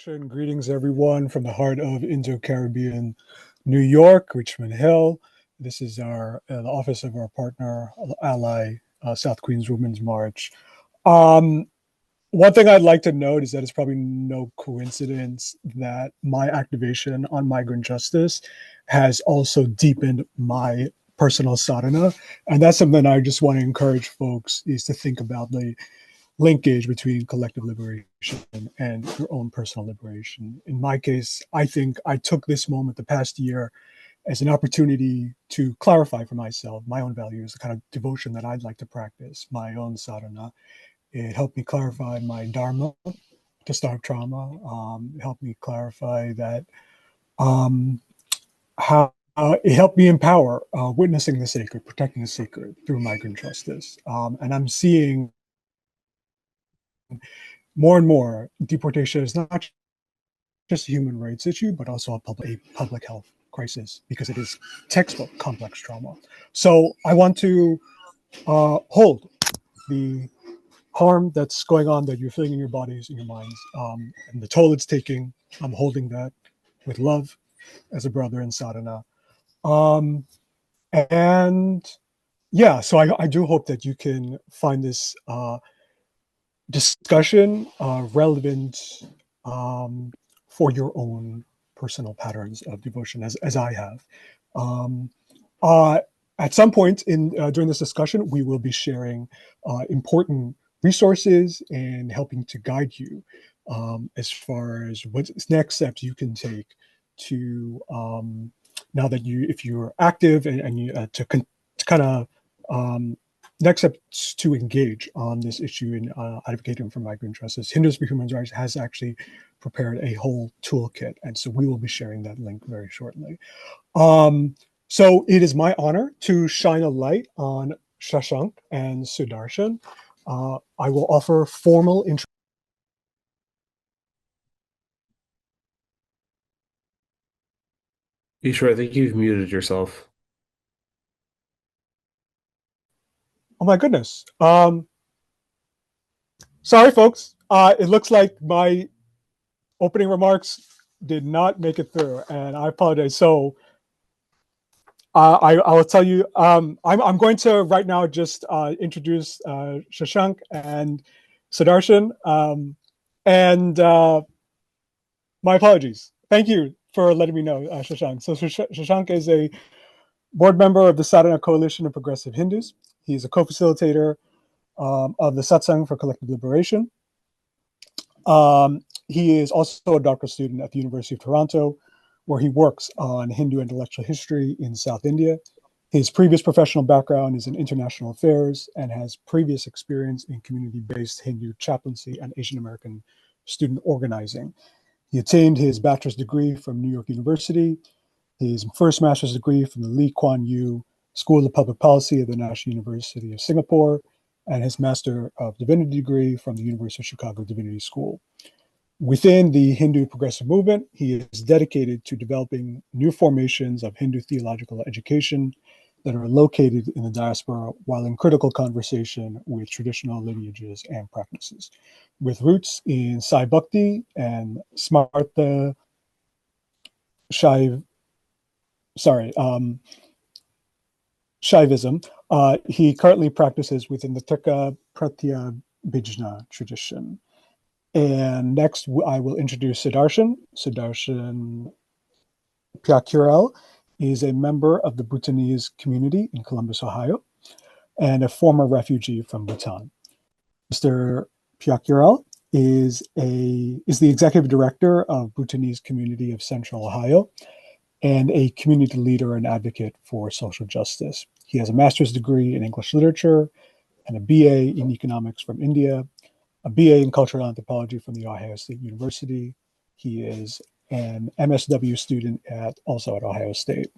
introduction. Greetings, everyone, from the heart of Indo-Caribbean New York, Richmond Hill. This is the office of our partner ally, South Queens Women's March. One thing I'd like to note is that it's probably no coincidence that my activation on migrant justice has also deepened my personal sadhana. And that's something I just want to encourage folks is to think about the linkage between collective liberation and your own personal liberation. In my case, I think I took this moment the past year as an opportunity to clarify for myself my own values, the kind of devotion that I'd like to practice, my own sadhana. It helped me clarify my dharma to stop trauma. It helped me clarify that how it helped me empower witnessing the sacred, protecting the sacred through migrant justice. And I'm seeing more and more deportation is not just a human rights issue, but also a public health crisis because it is textbook complex trauma. So I want to hold the harm that's going on that you're feeling in your bodies, in your minds, and the toll it's taking. I'm holding that with love as a brother in sadhana. And yeah, so I do hope that you can find this discussion relevant for your own personal patterns of devotion, as I have. At some point during this discussion, we will be sharing important resources and helping to guide you as far as what next steps you can take to now that if you're active and you to kind of next steps to engage on this issue in advocating for migrant justice. Hinduism and Human Rights has actually prepared a whole toolkit, and so we will be sharing that link very shortly. So it is my honor to shine a light on Shashank and Sudarshan. I will offer formal introduction. Ishra, I think you've muted yourself. Oh my goodness. Sorry, folks. It looks like my opening remarks did not make it through, and I apologize. So I will tell you, I'm going to right now just introduce Shashank and Sudarshan. And my apologies. Thank you for letting me know, Shashank. So Shashank is a board member of the Sadhana Coalition of Progressive Hindus. He is a co-facilitator of the Satsang for Collective Liberation. He is also a doctoral student at the University of Toronto, where he works on Hindu intellectual history in South India. His previous professional background is in international affairs and has previous experience in community-based Hindu chaplaincy and Asian American student organizing. He attained his bachelor's degree from New York University, his first master's degree from the Lee Kuan Yew School of Public Policy at the National University of Singapore, and his Master of Divinity degree from the University of Chicago Divinity School. Within the Hindu progressive movement, he is dedicated to developing new formations of Hindu theological education that are located in the diaspora while in critical conversation with traditional lineages and practices. With roots in Sai Bhakti and Smartha Shaivism, he currently practices within the Tirka Pratyabhijna tradition. And next, I will introduce Sudarshan. Sudarshan Pyakurel is a member of the Bhutanese community in Columbus, Ohio, and a former refugee from Bhutan. Mr. Pyakurel is the executive director of Bhutanese Community of Central Ohio and a community leader and advocate for social justice. He has a master's degree in English literature and a BA in economics from India, a BA in cultural anthropology from the Ohio State University. He is an MSW student also at Ohio State.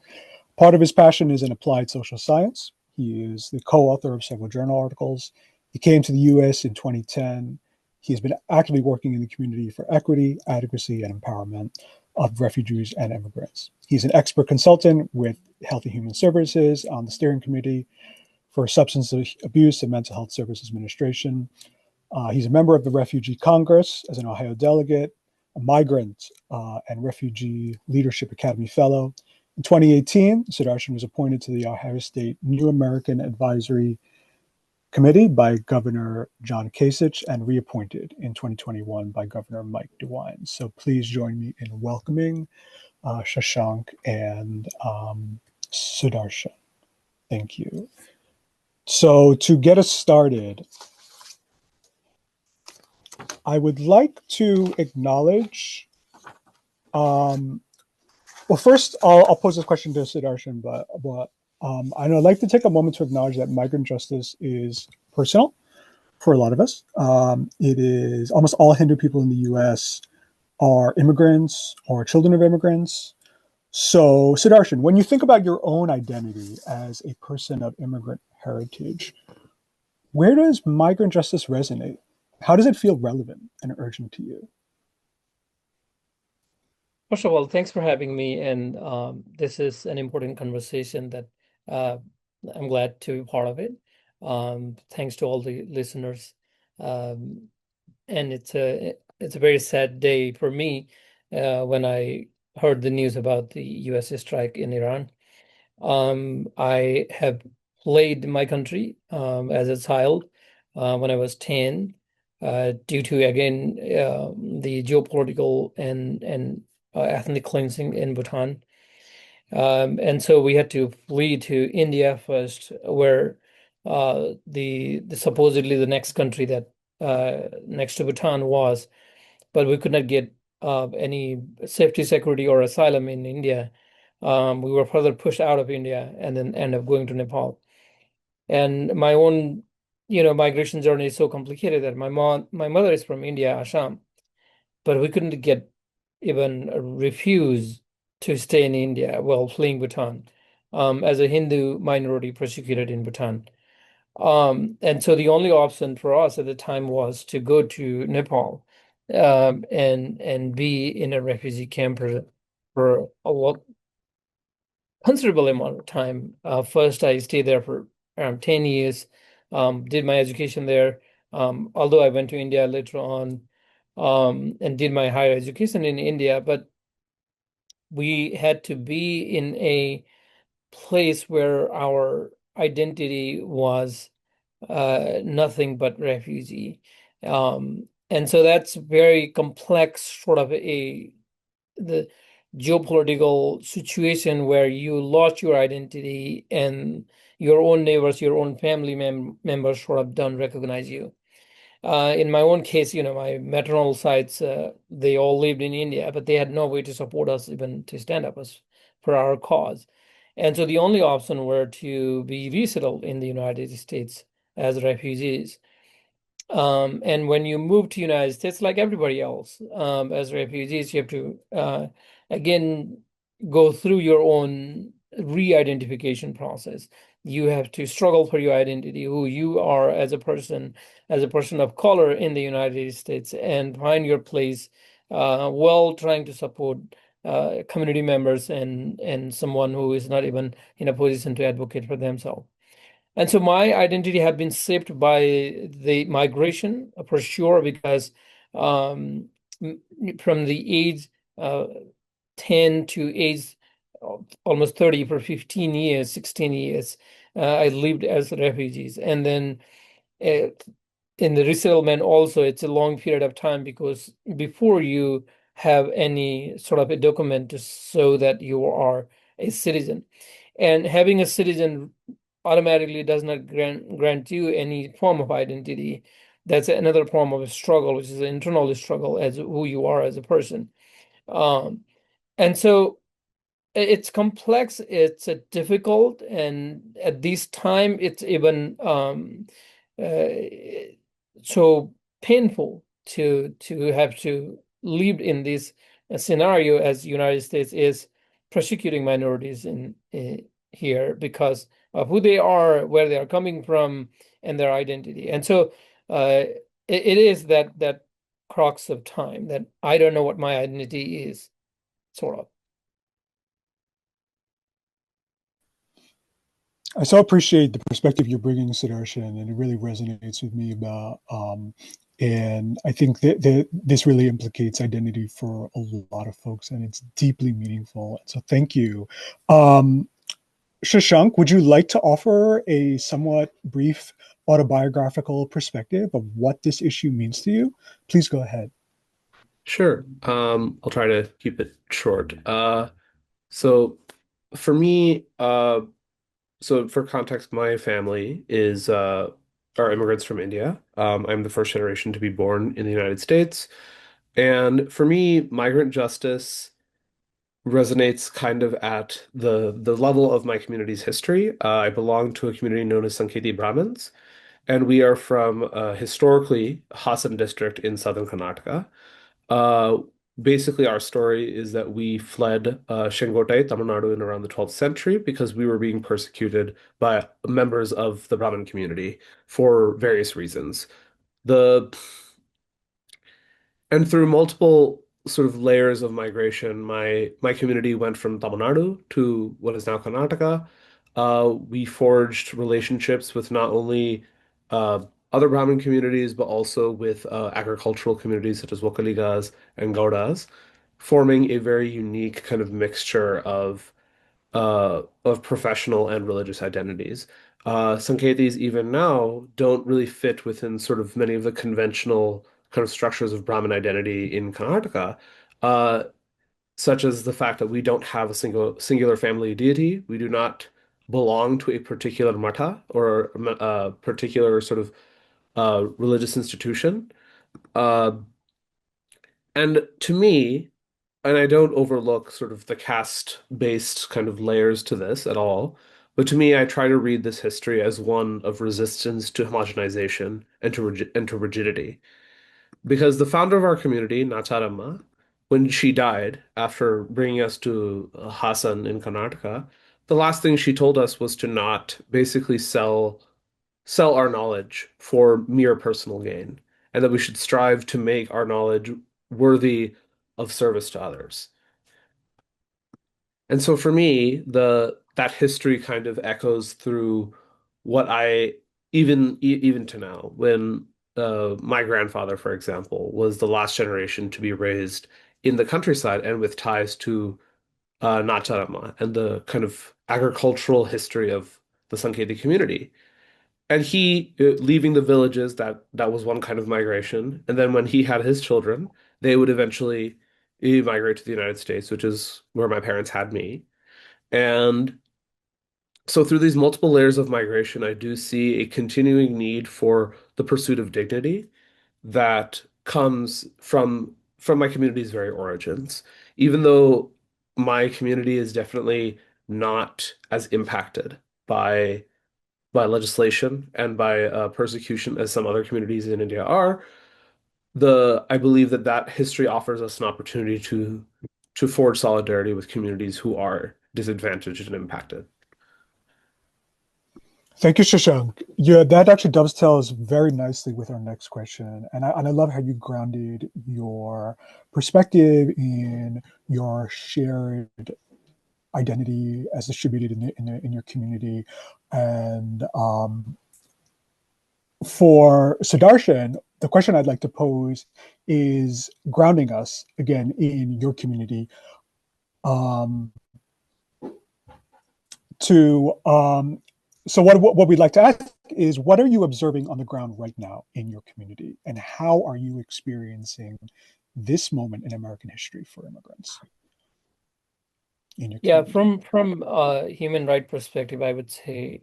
Part of his passion is in applied social science. He is the co-author of several journal articles. He came to the US in 2010. He has been actively working in the community for equity, adequacy, and empowerment of refugees and immigrants. He's an expert consultant with Health and Human Services on the steering committee for Substance Abuse and Mental Health Services Administration. He's a member of the Refugee Congress as an Ohio delegate, a Migrant and Refugee Leadership Academy Fellow. In 2018, Sudarshan was appointed to the Ohio State New American Advisory Committee by Governor John Kasich and reappointed in 2021 by Governor Mike DeWine. So please join me in welcoming Shashank and Sudarshan. Thank you. So to get us started, I would like to acknowledge, well, first I'll pose this question to Sudarshan, but I'd like to take a moment to acknowledge that migrant justice is personal for a lot of us. It is almost all Hindu people in the US are immigrants or children of immigrants. So, Sudarshan, when you think about your own identity as a person of immigrant heritage, where does migrant justice resonate? How does it feel relevant and urgent to you? First of all, thanks for having me. And this is an important conversation that uh, I'm glad to be part of it. Thanks to all the listeners. Um, and it's a very sad day for me when I heard the news about the US strike in Iran. I have played my country as a child when I was 10 due to, again, the geopolitical and ethnic cleansing in Bhutan. And so we had to flee to India first, where the supposedly the next country that next to Bhutan was, but we could not get any safety, security, or asylum in India. We were further pushed out of India and then end up going to Nepal. And my own, migration journey is so complicated that my mother is from India, Assam, but we couldn't get even a refuse to stay in India while fleeing Bhutan, as a Hindu minority persecuted in Bhutan. And so the only option for us at the time was to go to Nepal, and be in a refugee camp for a lot considerable amount of time. First, I stayed there for around 10 years, did my education there. Although I went to India later on, and did my higher education in India, but we had to be in a place where our identity was nothing but refugee. And so that's very complex, sort of the geopolitical situation where you lost your identity and your own neighbors, your own family members sort of don't recognize you. In my own case, my maternal sides, they all lived in India, but they had no way to support us, even to stand up us for our cause. And so the only option were to be resettled in the United States as refugees. And when you move to United States, like everybody else, as refugees, you have to again go through your own re-identification process. You have to struggle for your identity, who you are as a person of color in the United States, and find your place while trying to support community members and someone who is not even in a position to advocate for themselves. And so my identity had been shaped by the migration, for sure, because um, from the age uh, 10 to age almost 30, for 15 years, 16 years, I lived as refugees. And then uh, in the resettlement also, it's a long period of time, because before you have any sort of a document to show that you are a citizen. And having a citizen automatically does not grant you any form of identity. That's another form of a struggle, which is an internal struggle as who you are as a person. Um, and so it's complex, it's difficult, and at this time, it's even uh, so painful to have to live in this scenario, as United States is persecuting minorities in here because of who they are, where they are coming from, and their identity. And so it is that crux of time that I don't know what my identity is, sort of. I so appreciate the perspective you're bringing, Sudarshan, and it really resonates with me about. And I think that this really implicates identity for a lot of folks, and it's deeply meaningful. So thank you. Um, Shashank, would you like to offer a somewhat brief autobiographical perspective of what this issue means to you? Please go ahead. Sure. I'll try to keep it short. So for me, so for context, my family is are immigrants from India. I'm the first generation to be born in the United States. And for me, migrant justice resonates kind of at the level of my community's history. I belong to a community known as Sanketi Brahmins, and we are from historically Hassan district in southern Karnataka. Uh, Basically, our story is that we fled Shengotai, Tamil Nadu, in around the 12th century because we were being persecuted by members of the Brahmin community for various reasons. The And through multiple sort of layers of migration, my community went from Tamil Nadu to what is now Karnataka. We forged relationships with not only uh, other Brahmin communities, but also with agricultural communities such as Wakaligas and Gaudas, forming a very unique kind of mixture of professional and religious identities. Sanketis even now don't really fit within sort of many of the conventional kind of structures of Brahmin identity in Karnataka, uh, such as the fact that we don't have a singular family deity. We do not belong to a particular mata or a particular sort of religious institution. Uh, and to me, and I don't overlook sort of the caste-based kind of layers to this at all, but to me, I try to read this history as one of resistance to homogenization and to rigidity. Because the founder of our community, Nacharama, when she died after bringing us to Hassan in Karnataka, the last thing she told us was to not basically sell our knowledge for mere personal gain, and that we should strive to make our knowledge worthy of service to others. And so for me, the that history kind of echoes through what I even to now, when my grandfather, for example, was the last generation to be raised in the countryside and with ties to Natarama and the kind of agricultural history of the Sanketi community. And he leaving the villages, that was one kind of migration. And then when he had his children, they would eventually migrate to the United States, which is where my parents had me. And so through these multiple layers of migration, I do see a continuing need for the pursuit of dignity that comes from my community's very origins. Even though my community is definitely not as impacted by by legislation and by persecution as some other communities in India are, the I believe that that history offers us an opportunity to forge solidarity with communities who are disadvantaged and impacted. Thank you, Shashank. Yeah, that actually dovetails very nicely with our next question. And I love how you grounded your perspective in your shared identity as distributed in your community. And for Sudarshan, the question I'd like to pose is grounding us again in your community. Um, to so what we'd like to ask is, what are you observing on the ground right now in your community, and how are you experiencing this moment in American history for immigrants in your Yeah, community? from human right perspective, I would say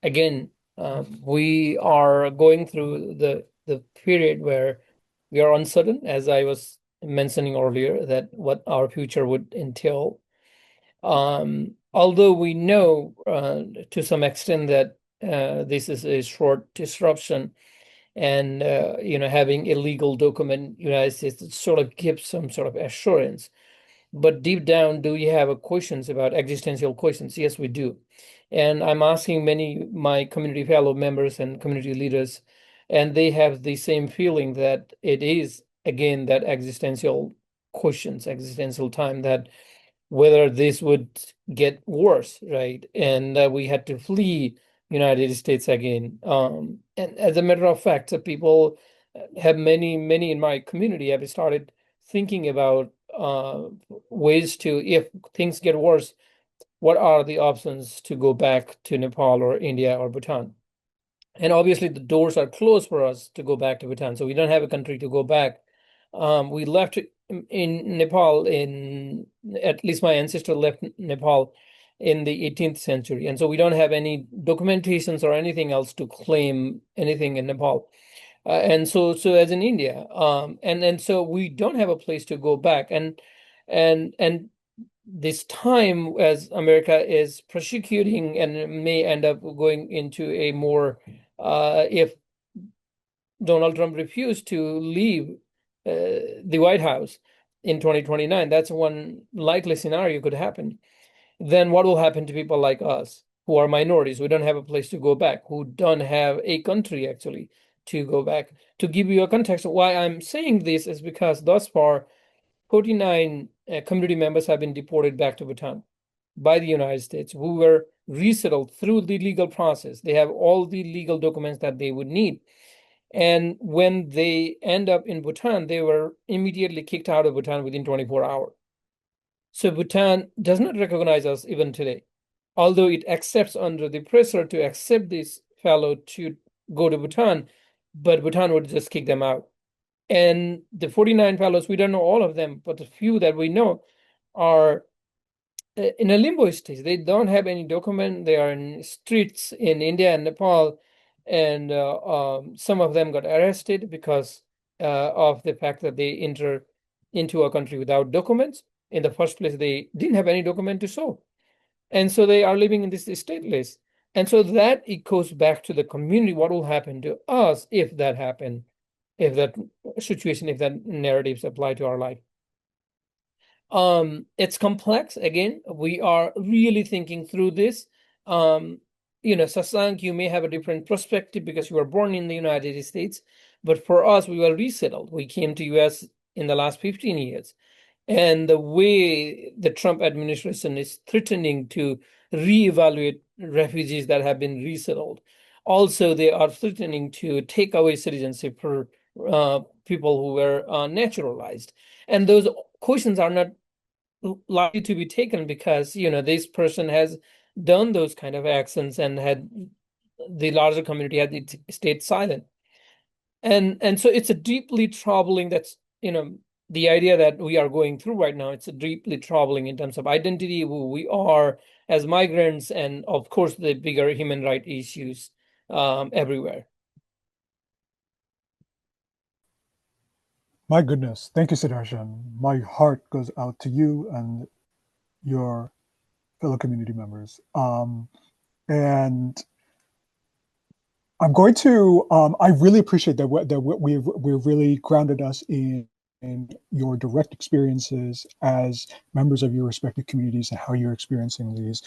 again we are going through the period where we are uncertain, as I was mentioning earlier, that what our future would entail. Although we know to some extent that this is a short disruption, and having a legal document, United States, it sort of gives some sort of assurance. But deep down, do you have a questions about existential questions? Yes, we do. And I'm asking many my community fellow members and community leaders, and they have the same feeling that it is again that existential questions, existential time, that whether this would get worse, right? And we had to flee United States again. And as a matter of fact, people have many in my community have started thinking about ways to, if things get worse, what are the options to go back to Nepal or India or Bhutan? And obviously, the doors are closed for us to go back to Bhutan, so we don't have a country to go back. We left in Nepal in, at least my ancestor left Nepal in the 18th century, and so we don't have any documentations or anything else to claim anything in Nepal. And so as in India, and so we don't have a place to go back, and this time as America is prosecuting and may end up going into a more, if Donald Trump refused to leave the White House in 2029, that's one likely scenario could happen. Then what will happen to people like us who are minorities, who don't have a place to go back, who don't have a country actually to go back? To give you a context of why I'm saying this is because thus far, 49 community members have been deported back to Bhutan by the United States, who were resettled through the legal process. They have all the legal documents that they would need. And when they end up in Bhutan, they were immediately kicked out of Bhutan within 24 hours. So Bhutan does not recognize us even today, although it accepts under the pressure to accept this fellow to go to Bhutan, but Bhutan would just kick them out. And the 49 fellows, we don't know all of them, but the few that we know are in a limbo stage. They don't have any document. They are in streets in India and Nepal, and some of them got arrested because of the fact that they enter into a country without documents. In the first place, they didn't have any document to show, and so they are living in this stateless. And so that it goes back to the community. What will happen to us if that happen, if that situation, if that narratives apply to our life? It's complex. Again, we are really thinking through this. Sasank, you may have a different perspective because you were born in the United States, but for us, we were resettled. We came to US in the last 15 years. And the way the Trump administration is threatening to reevaluate refugees that have been resettled. Also, they are threatening to take away citizenship for people who were naturalized. And those questions are not likely to be taken because this person has done those kind of actions and had the larger community had stayed silent. And so it's a deeply troubling, that's the idea that we are going through right now. It's a deeply troubling in terms of identity, who we are as migrants, and of course the bigger human rights issues everywhere. My goodness. Thank you, Siddharshan. My heart goes out to you and your fellow community members. And I'm going to, I really appreciate that we've really grounded us in your direct experiences as members of your respective communities and how you're experiencing these.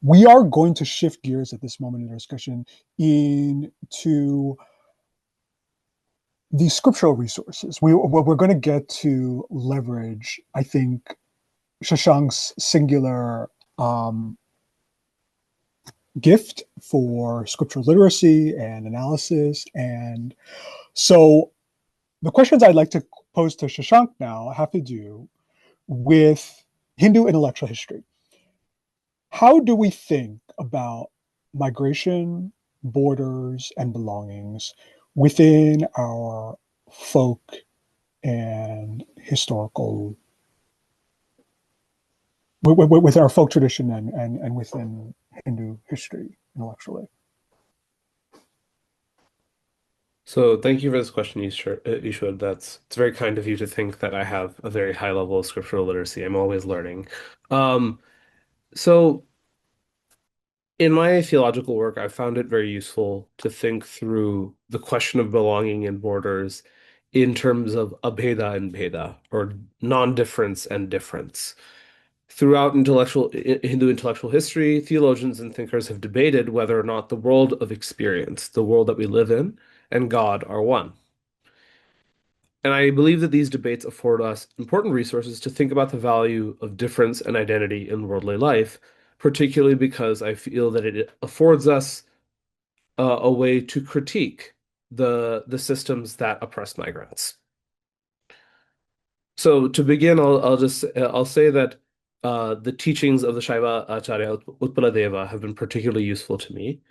We are going to shift gears at this moment in our discussion into the scriptural resources. We're going to get to leverage, I think, Shashank's singular gift for scriptural literacy and analysis. And so the questions I'd like to pose to Shashank now have to do with Hindu intellectual history. How do we think about migration, borders, and belongings within our folk and historical, with our folk tradition and within Hindu history intellectually? So thank you for this question, Ishwar. It's very kind of you to think that I have a very high level of scriptural literacy. I'm always learning. Um, so in my theological work, I found it very useful to think through the question of belonging and borders in terms of abheda and bheda, or non-difference and difference. Throughout Hindu intellectual history, theologians and thinkers have debated whether or not the world of experience, the world that we live in, and God are one. And I believe that these debates afford us important resources to think about the value of difference and identity in worldly life, particularly because I feel that it affords us a way to critique the systems that oppress migrants. So to begin, I'll say that the teachings of the Shaiva Acharya Utpaladeva have been particularly useful to me.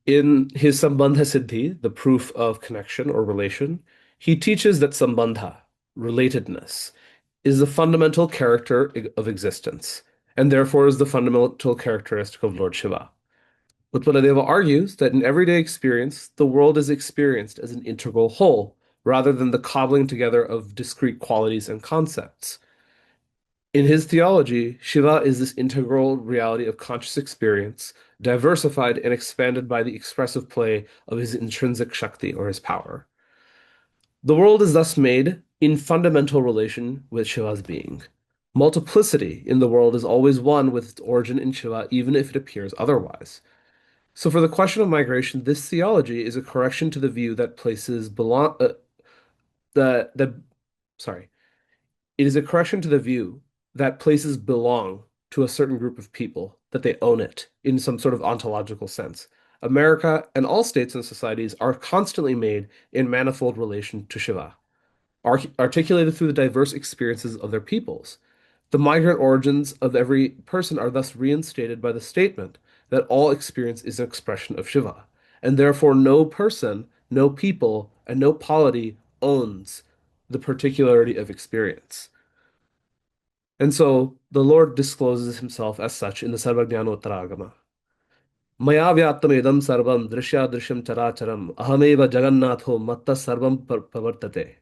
In his Sambandha Siddhi, the proof of connection or relation, he teaches that Sambandha, relatedness, is the fundamental character of existence, and therefore is the fundamental characteristic of Lord Shiva. Utpaladeva argues that in everyday experience, the world is experienced as an integral whole, rather than the cobbling together of discrete qualities and concepts. In his theology, Shiva is this integral reality of conscious experience, diversified and expanded by the expressive play of his intrinsic Shakti or his power. The world is thus made in fundamental relation with Shiva's being. Multiplicity in the world is always one with its origin in Shiva, even if it appears otherwise. So, for the question of migration, this theology is a correction to the view that places belong that sorry, it is a correction to the view that places belong to a certain group of people, that they own it in some sort of ontological sense. America and all states and societies are constantly made in manifold relation to Shiva, articulated through the diverse experiences of their peoples. The migrant origins of every person are thus reinstated by the statement that all experience is an expression of Shiva, and therefore no person, no people, and no polity owns the particularity of experience. And so the Lord discloses himself as such in the Sarvajnanottaragama. Maya vyaptamedam sarvam drishyam characharam ahameva jagannatho matta sarvam pravartate.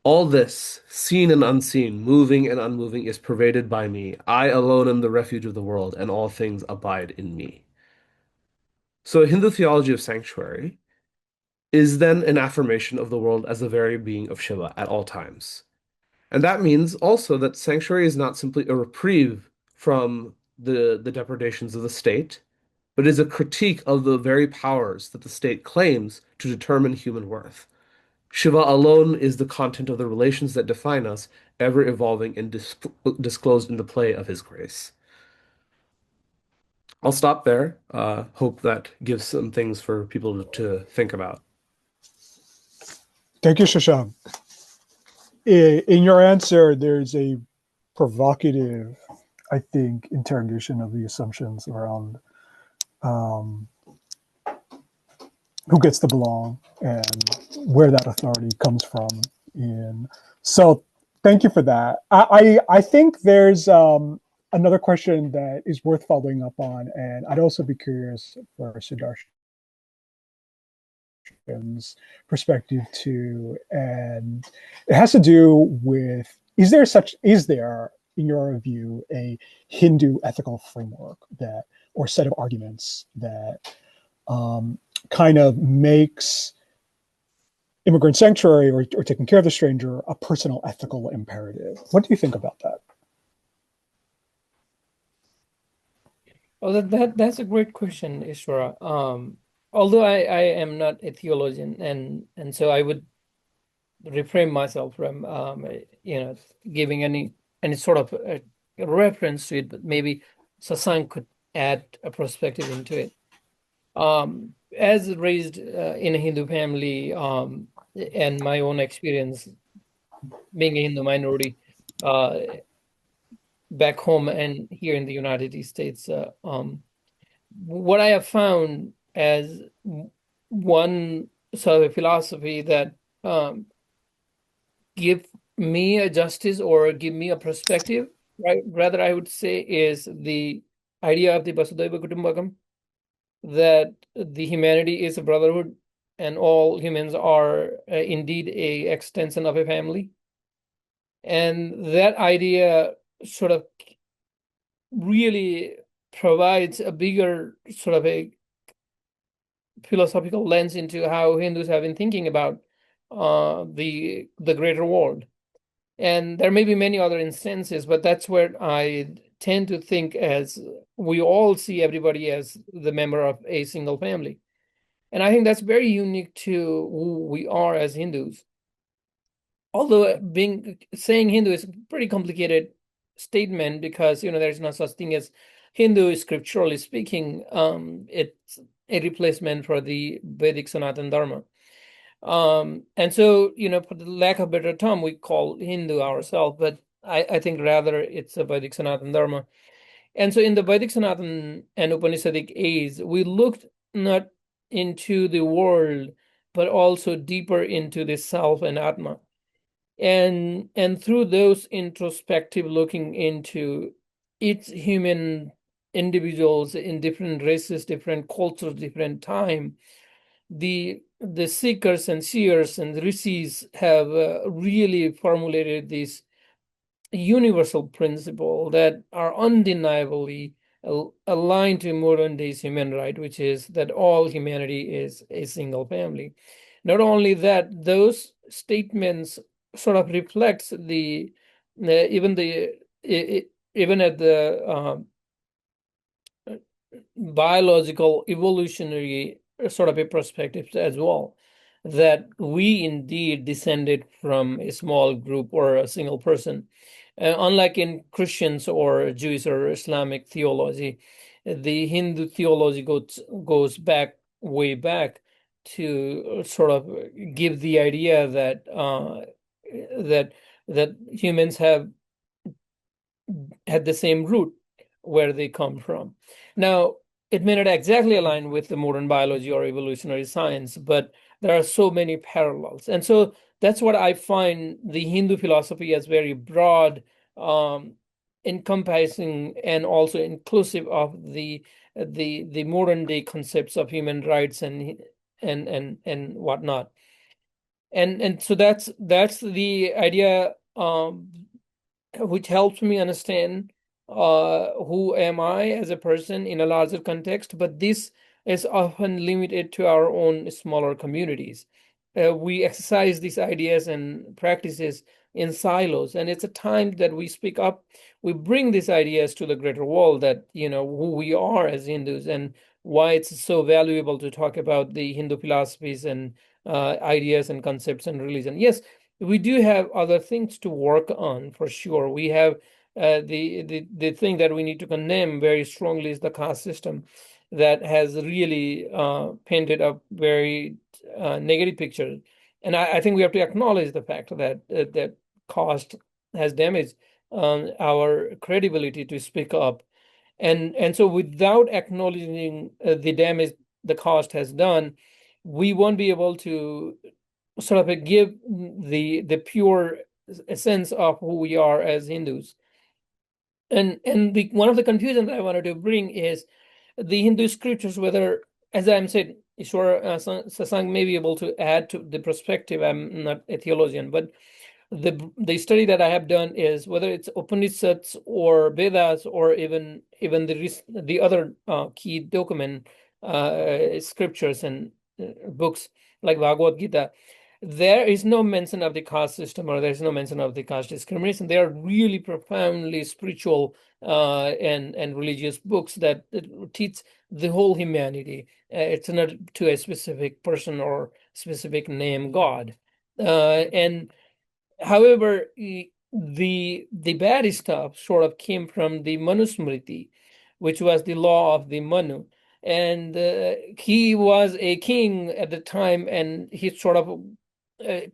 All this, seen and unseen, moving and unmoving, is pervaded by me. I alone am the refuge of the world, and all things abide in me. So, a Hindu theology of sanctuary is then an affirmation of the world as the very being of Shiva at all times. And that means also that sanctuary is not simply a reprieve from the depredations of the state, but is a critique of the very powers that the state claims to determine human worth. Shiva alone is the content of the relations that define us, ever evolving and disclosed in the play of his grace. I'll stop there. Hope that gives some things for people to think about. Thank you, Shashank. In your answer, there's a provocative, I think, interrogation of the assumptions around who gets to belong and where that authority comes from. So thank you for that. I think there's another question that is worth following up on, and I'd also be curious for Sudarshan's perspective too. And it has to do with, is there, in your view, a Hindu ethical framework that, or set of arguments that kind of makes immigrant sanctuary or taking care of the stranger a personal ethical imperative? What do you think about that? Oh, that's a great question, Ishwara. Although I am not a theologian, and so I would refrain myself from giving any sort of a reference to it, but maybe Sasank could add a perspective into it. As raised in a Hindu family, and my own experience being a Hindu minority back home and here in the United States, what I have found as one sort of a philosophy that give me a justice or give me a perspective, right? Rather, I would say is the idea of the Vasudhaiva Kutumbakam, that the humanity is a brotherhood and all humans are indeed a extension of a family. And that idea sort of really provides a bigger sort of a philosophical lens into how Hindus have been thinking about the greater world. And there may be many other instances, but that's where I tend to think as we all see everybody as the member of a single family. And I think that's very unique to who we are as Hindus. although saying Hindu is a pretty complicated statement because there's no such thing as Hindu scripturally speaking. It's a replacement for the Vedic Sanatan Dharma. And so, for the lack of a better term, we call Hindu ourselves, but I think rather it's a Vedic Sanatan Dharma. And so in the Vedic Sanatan and Upanishadic age, we looked not into the world, but also deeper into the self and Atma. And through those introspective looking into each human individuals in different races, different cultures, different time, the seekers and seers and rishis have really formulated this universal principle that are undeniably aligned to modern day human right, which is that all humanity is a single family. Not only that, those statements sort of reflects the even the even at the biological evolutionary sort of a perspective as well, that we indeed descended from a small group or a single person. Unlike in Christians or Jewish or Islamic theology, the Hindu theology goes back way back to sort of give the idea that that humans have had the same root where they come from. Now, it may not exactly align with the modern biology or evolutionary science, but there are so many parallels. And so that's what I find the Hindu philosophy as very broad, encompassing and also inclusive of the modern day concepts of human rights and whatnot. And so that's the idea, which helps me understand who am I as a person in a larger context, but this is often limited to our own smaller communities. We exercise these ideas and practices in silos, and it's a time that we speak up. We bring these ideas to the greater world, that who we are as Hindus and why it's so valuable to talk about the Hindu philosophies and ideas and concepts and religion. Yes, we do have other things to work on for sure. We have the thing that we need to condemn very strongly is the caste system that has really painted a very negative picture. And I think we have to acknowledge the fact that that caste has damaged our credibility to speak up. And so without acknowledging the damage the caste has done, we won't be able to sort of give the pure sense of who we are as Hindus. And one of the confusions that I wanted to bring is the Hindu scriptures, whether, as I'm said, Ishwar Sasang may be able to add to the perspective. I'm not a theologian, but the study that I have done is whether it's Upanishads or Vedas or even the other key document scriptures and books like Bhagavad Gita, there is no mention of the caste system or there's no mention of the caste discrimination. They are really profoundly spiritual and religious books that teach the whole humanity. It's not to a specific person or specific name God. And however, the bad stuff sort of came from the Manusmriti, which was the law of the Manu. And he was a king at the time, and he sort of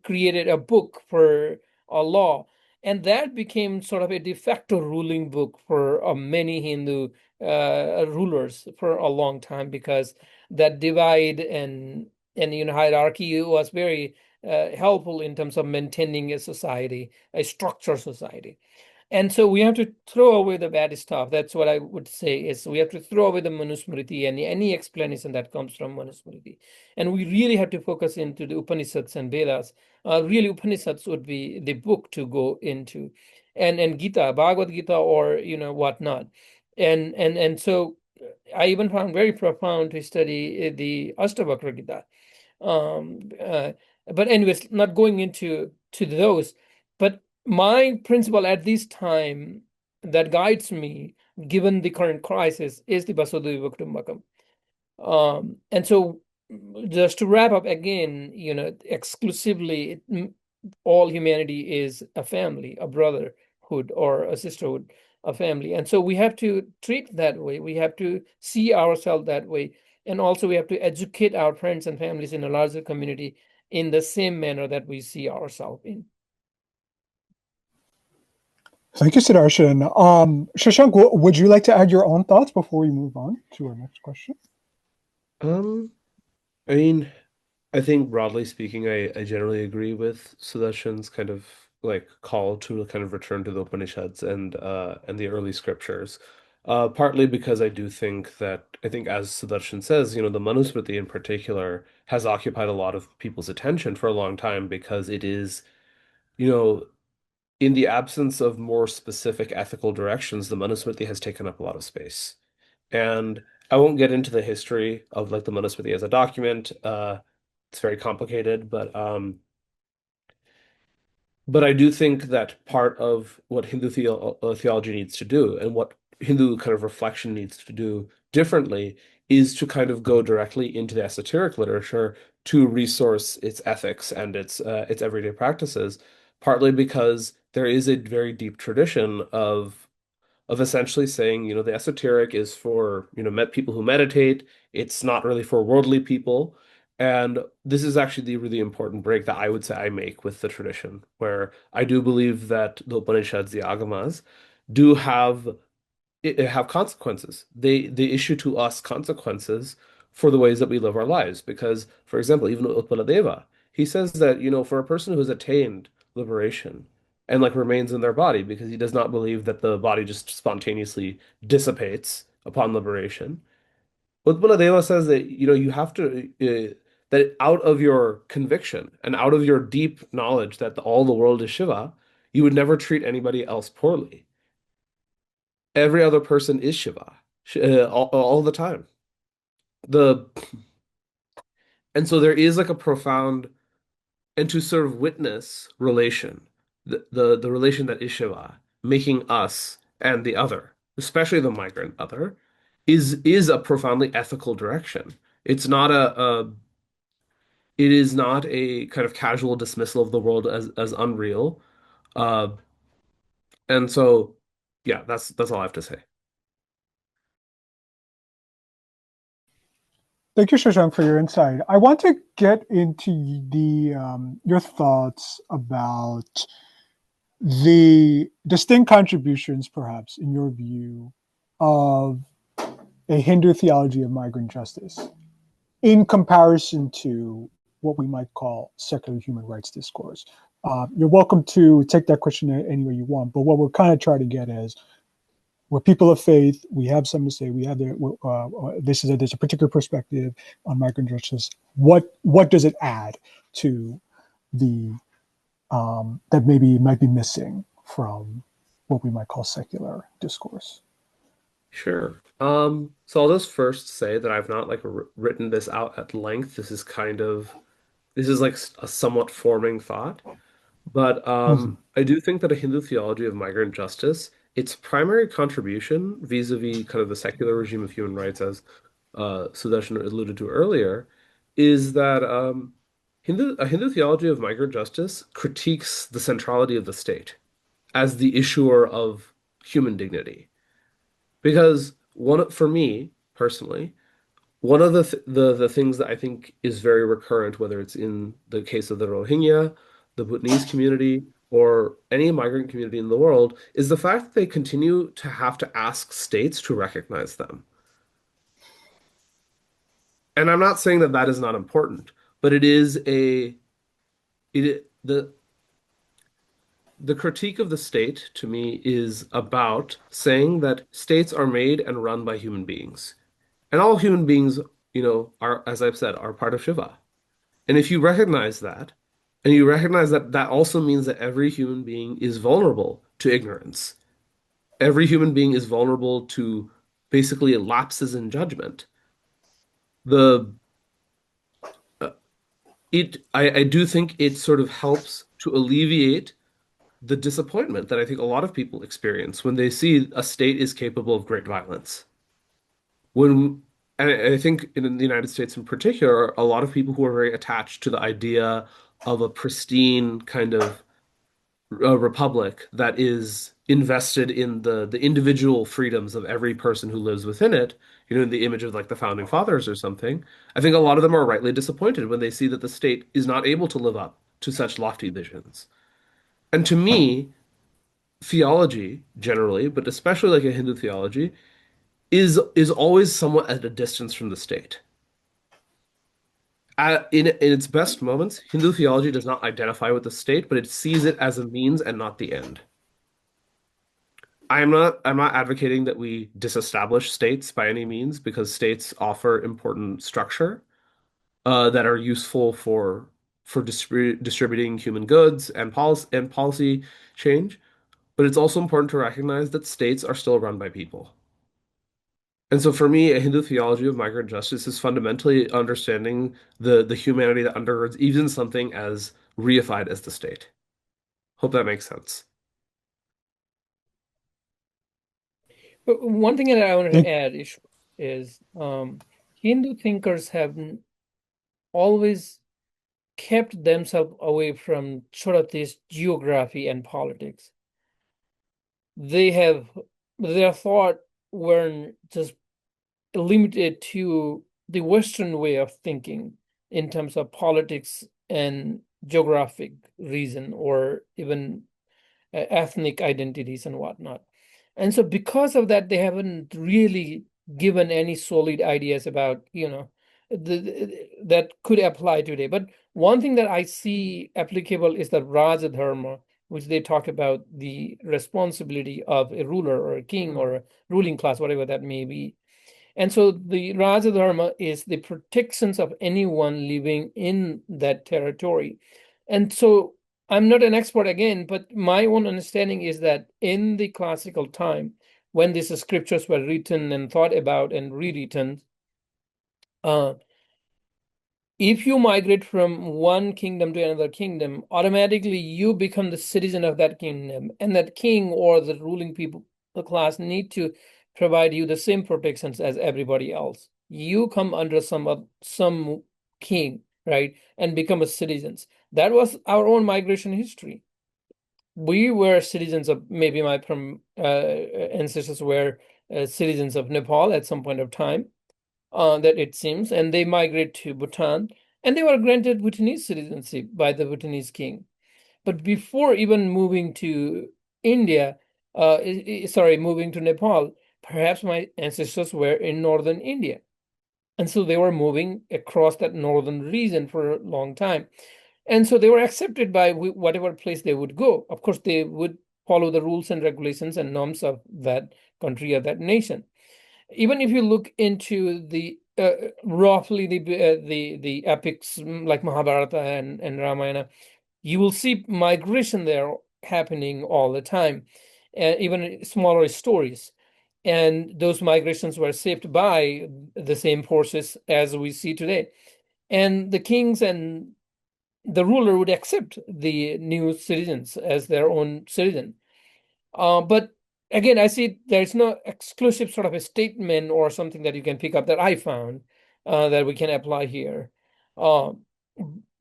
created a book for a law. And that became sort of a de facto ruling book for many Hindu rulers for a long time, because that divide and hierarchy was very helpful in terms of maintaining a society, a structured society. And so we have to throw away the bad stuff. That's what I would say, is we have to throw away the Manusmriti and any explanation that comes from Manusmriti. And we really have to focus into the Upanishads and Vedas. Really, Upanishads would be the book to go into, and Gita, Bhagavad Gita, or whatnot. And so I even found very profound to study the Ashtavakra Gita. But anyways, not going into those, but my principle at this time that guides me, given the current crisis, is the Vasudhaiva Kutumbakam. And so just to wrap up again, exclusively, all humanity is a family, a brotherhood or a sisterhood, a family. And so we have to treat that way. We have to see ourselves that way. And also we have to educate our friends and families in a larger community in the same manner that we see ourselves in. Thank you, Sudarshan. Shashank, would you like to add your own thoughts before we move on to our next question? Um, I mean, I think broadly speaking, I generally agree with Sudarshan's kind of like call to kind of return to the Upanishads and the early scriptures. Partly because I do think that I think as Sudarshan says, the Manusmriti in particular has occupied a lot of people's attention for a long time because it is, you know, in the absence of more specific ethical directions, the Manusmriti has taken up a lot of space. And I won't get into the history of like the Manusmriti as a document. It's very complicated, but I do think that part of what theology needs to do and what Hindu kind of reflection needs to do differently is to kind of go directly into the esoteric literature to resource its ethics and its everyday practices, partly because there is a very deep tradition of essentially saying, the esoteric is for, met people who meditate. It's not really for worldly people. And this is actually the really important break that I would say I make with the tradition, where I do believe that the Upanishads, the Agamas, do have consequences. They issue to us consequences for the ways that we live our lives. Because, for example, even Utpaladeva, he says that, for a person who has attained liberation and like remains in their body because he does not believe that the body just spontaneously dissipates upon liberation. Utpaladeva says that, you have to that out of your conviction and out of your deep knowledge that all the world is Shiva, you would never treat anybody else poorly. Every other person is Shiva all the time. The and so there is like a profound and to sort of witness relation, the relation that is Shiva, making us and the other, especially the migrant other, is a profoundly ethical direction. It's not it is not a kind of casual dismissal of the world as unreal. Uh, and so yeah, that's all I have to say. Thank you, Shashank, for your insight. I want to get into the your thoughts about the distinct contributions, perhaps, in your view, of a Hindu theology of migrant justice in comparison to what we might call secular human rights discourse. You're welcome to take that question any way you want, but what we're kind of trying to get is we're people of faith. We have something to say. We have there's a particular perspective on migrant justice. What does it add to the that maybe might be missing from what we might call secular discourse? Sure. So I'll just first say that I've not like written this out at length. This is like a somewhat forming thought. But Mhm. I do think that a Hindu theology of migrant justice, its primary contribution vis-a-vis kind of the secular regime of human rights, as Sudarshan alluded to earlier, is that a Hindu theology of migrant justice critiques the centrality of the state as the issuer of human dignity. Because for me personally, one of the things that I think is very recurrent, whether it's in the case of the Rohingya, the Bhutanese community, or any migrant community in the world, is the fact that they continue to have to ask states to recognize them. And I'm not saying that that is not important, but the critique of the state to me is about saying that states are made and run by human beings. And all human beings, are, as I've said, are part of Shiva. And if you recognize that, and you recognize that that also means that every human being is vulnerable to ignorance, every human being is vulnerable to basically lapses in judgment. The uh, I do think it sort of helps to alleviate the disappointment that I think a lot of people experience when they see a state is capable of great violence. When and I think in the United States in particular, a lot of people who are very attached to the idea of a pristine kind of republic that is invested in the individual freedoms of every person who lives within it, in the image of like the founding fathers or something, I think a lot of them are rightly disappointed when they see that the state is not able to live up to such lofty visions. And to me, theology generally, but especially like a Hindu theology, is always somewhat at a distance from the state. In its best moments, Hindu theology does not identify with the state, but it sees it as a means and not the end. I'm not advocating that we disestablish states by any means because states offer important structure that are useful for distributing human goods and policy change. But it's also important to recognize that states are still run by people. And so for me, a Hindu theology of migrant justice is fundamentally understanding the humanity that undergirds even something as reified as the state. Hope that makes sense. But one thing that I want to Thank, add is Hindu thinkers have always kept themselves away from sort of this geography and politics. They have their thought weren't just limited to the Western way of thinking in terms of politics and geographic reason or even ethnic identities and whatnot. And so because of that, they haven't really given any solid ideas about, that could apply today. But one thing that I see applicable is the Raja Dharma, which they talk about the responsibility of a ruler or a king or a ruling class, whatever that may be. And so the Raja Dharma is the protections of anyone living in that territory. And so I'm not an expert again, but my own understanding is that in the classical time, when these scriptures were written and thought about and rewritten, uh, if you migrate from one kingdom to another kingdom, automatically you become the citizen of that kingdom, and that king or the ruling people, the class, need to provide you the same protections as everybody else. You come under some king, right, and become a citizens. That was our own migration history. We were citizens of maybe my ancestors were citizens of Nepal at some point of time that it seems, and they migrate to Bhutan, and they were granted Bhutanese citizenship by the Bhutanese king. But before even moving to India, moving to Nepal, perhaps my ancestors were in northern India. And so they were moving across that northern region for a long time. And so they were accepted by whatever place they would go. Of course, they would follow the rules and regulations and norms of that country or that nation. Even if you look into the roughly the epics like Mahabharata and Ramayana, you will see migration there happening all the time, and even smaller stories. And those migrations were shaped by the same forces as we see today. And the kings and the ruler would accept the new citizens as their own citizen. But again, I see there's no exclusive sort of a statement or something that you can pick up that I found that we can apply here. Uh,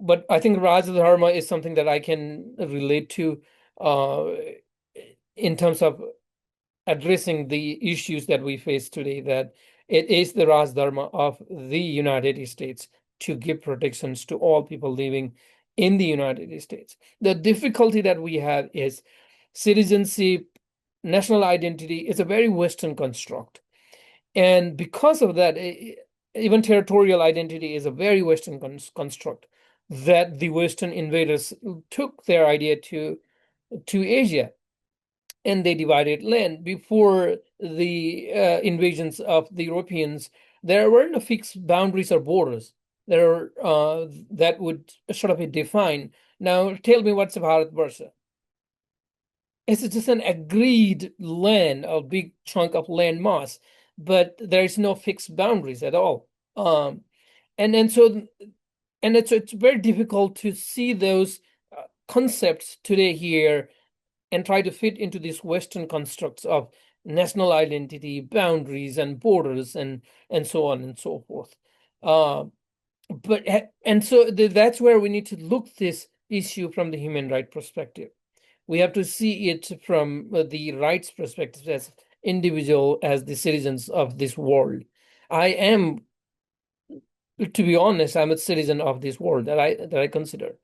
but I think Raja Dharma is something that I can relate to uh, in terms of addressing the issues that we face today, that it is the Raj Dharma of the United States to give protections to all people living in the United States. The difficulty that we have is citizenship, national identity is a very Western construct. And because of that, even territorial identity is a very Western construct that the Western invaders took their idea to Asia, and they divided land. Before the invasions of the Europeans, there were no fixed boundaries or borders there that would sort of define. Now, tell me what's Bharat Varsha? It's just an agreed land, a big chunk of land mass, but there is no fixed boundaries at all. And so and it's very difficult to see those concepts today here and try to fit into these Western constructs of national identity, boundaries, and borders, and so on and so forth. But and so that's where we need to look this issue from the human right perspective. We have to see it from the rights perspective as individual, as the citizens of this world. I am, to be honest, I'm a citizen of this world that I consider.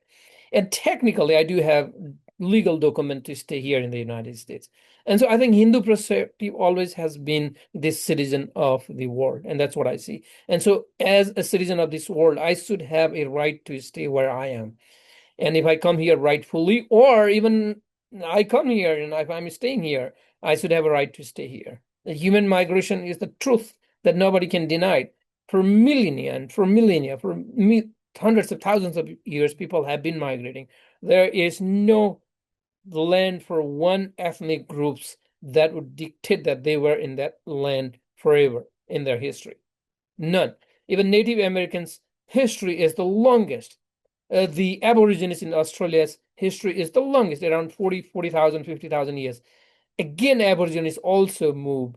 And technically, I do have legal document to stay here in the United States. And so I think Hindu perspective always has been this citizen of the world, and that's what I see. And so as a citizen of this world, I should have a right to stay where I am. And if I come here rightfully, or even I come here and if I'm staying here, I should have a right to stay here. The human migration is the truth that nobody can deny. For millennia, for hundreds of thousands of years, people have been migrating. There is no land for one ethnic groups that would dictate that they were in that land forever in their history. None. Even Native Americans' history is the longest. The Aborigines in Australia's history is the longest, around 40,000, 50,000 years. Again, Aborigines also moved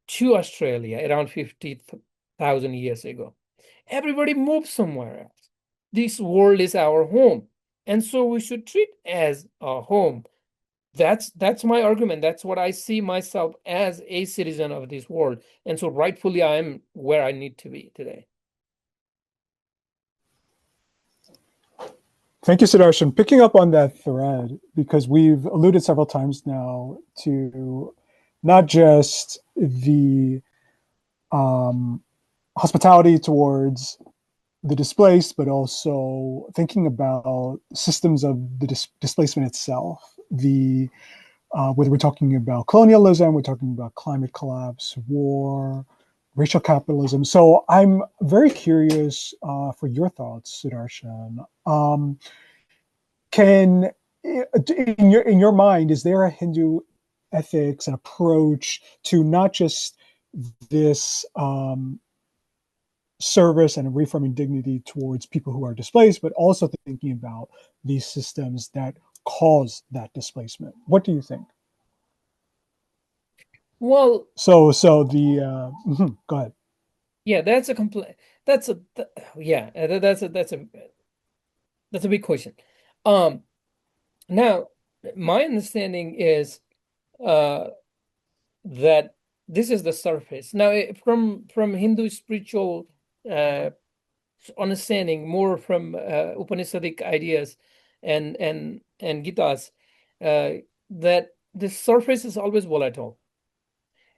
to Australia around 50,000 years ago. Everybody moved somewhere else. This world is our home, and so we should treat as a home. That's my argument. That's what I see myself as a citizen of this world, and so rightfully I am where I need to be today. Thank you, Sudarshan. Picking up on that thread, because we've alluded several times now to not just the hospitality towards the displaced, but also thinking about systems of the displacement itself. Whether we're talking about colonialism, we're talking about climate collapse, war, racial capitalism. So I'm very curious for your thoughts, Sudarshan. In your mind, is there a Hindu ethics and approach to not just this service and reaffirming dignity towards people who are displaced, but also thinking about these systems that cause that displacement? What do you think? Well, go ahead. yeah, that's a big question. Now, my understanding is that this is the surface. Now, from Hindu spiritual understanding, more from Upanishadic ideas and Gitas, that the surface is always volatile.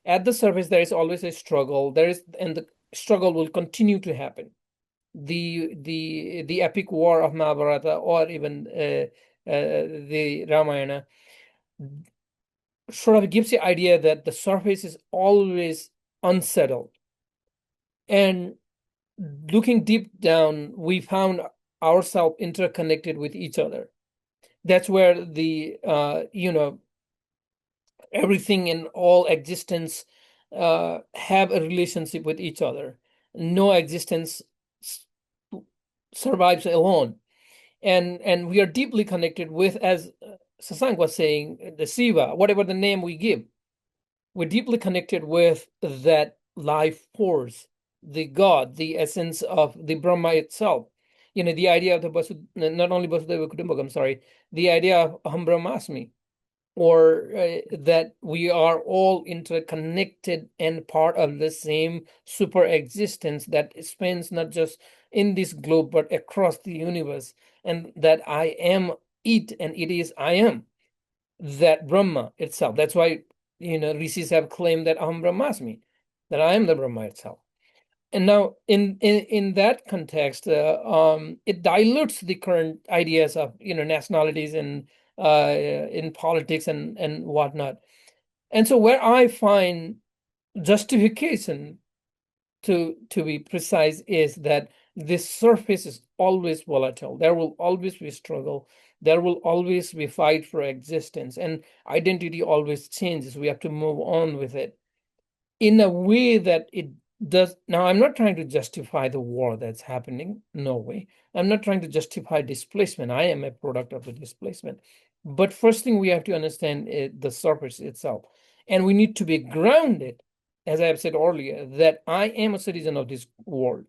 At the surface, there is always a struggle. And the struggle will continue to happen. The epic war of Mahabharata, or even the Ramayana, sort of gives the idea that the surface is always unsettled. And looking deep down, we found ourselves interconnected with each other. That's where the everything in all existence have a relationship with each other. No existence survives alone, and we are deeply connected with, as Sasank was saying, the Shiva, whatever the name we give. We're deeply connected with that life force, the God, the essence of the Brahma itself. The idea of the not only Vasudeva Kutumbakam, sorry, the idea of Aham Brahmasmi, or that we are all interconnected and part of the same super existence that spans not just in this globe but across the universe, and that I am it and it is I am that Brahma itself. That's why rishis have claimed that Aham Brahmasmi, that I am the Brahma itself. And now in that context, it dilutes the current ideas of nationalities and in politics and whatnot. And so where I find justification, to be precise, is that this surface is always volatile. There will always be struggle. There will always be fight for existence, and identity always changes. We have to move on with it in a way that it does. Now, I'm not trying to justify the war that's happening. No way. I'm not trying to justify displacement. I am a product of the displacement. But first thing we have to understand is the surface itself. And we need to be grounded, as I have said earlier, that I am a citizen of this world.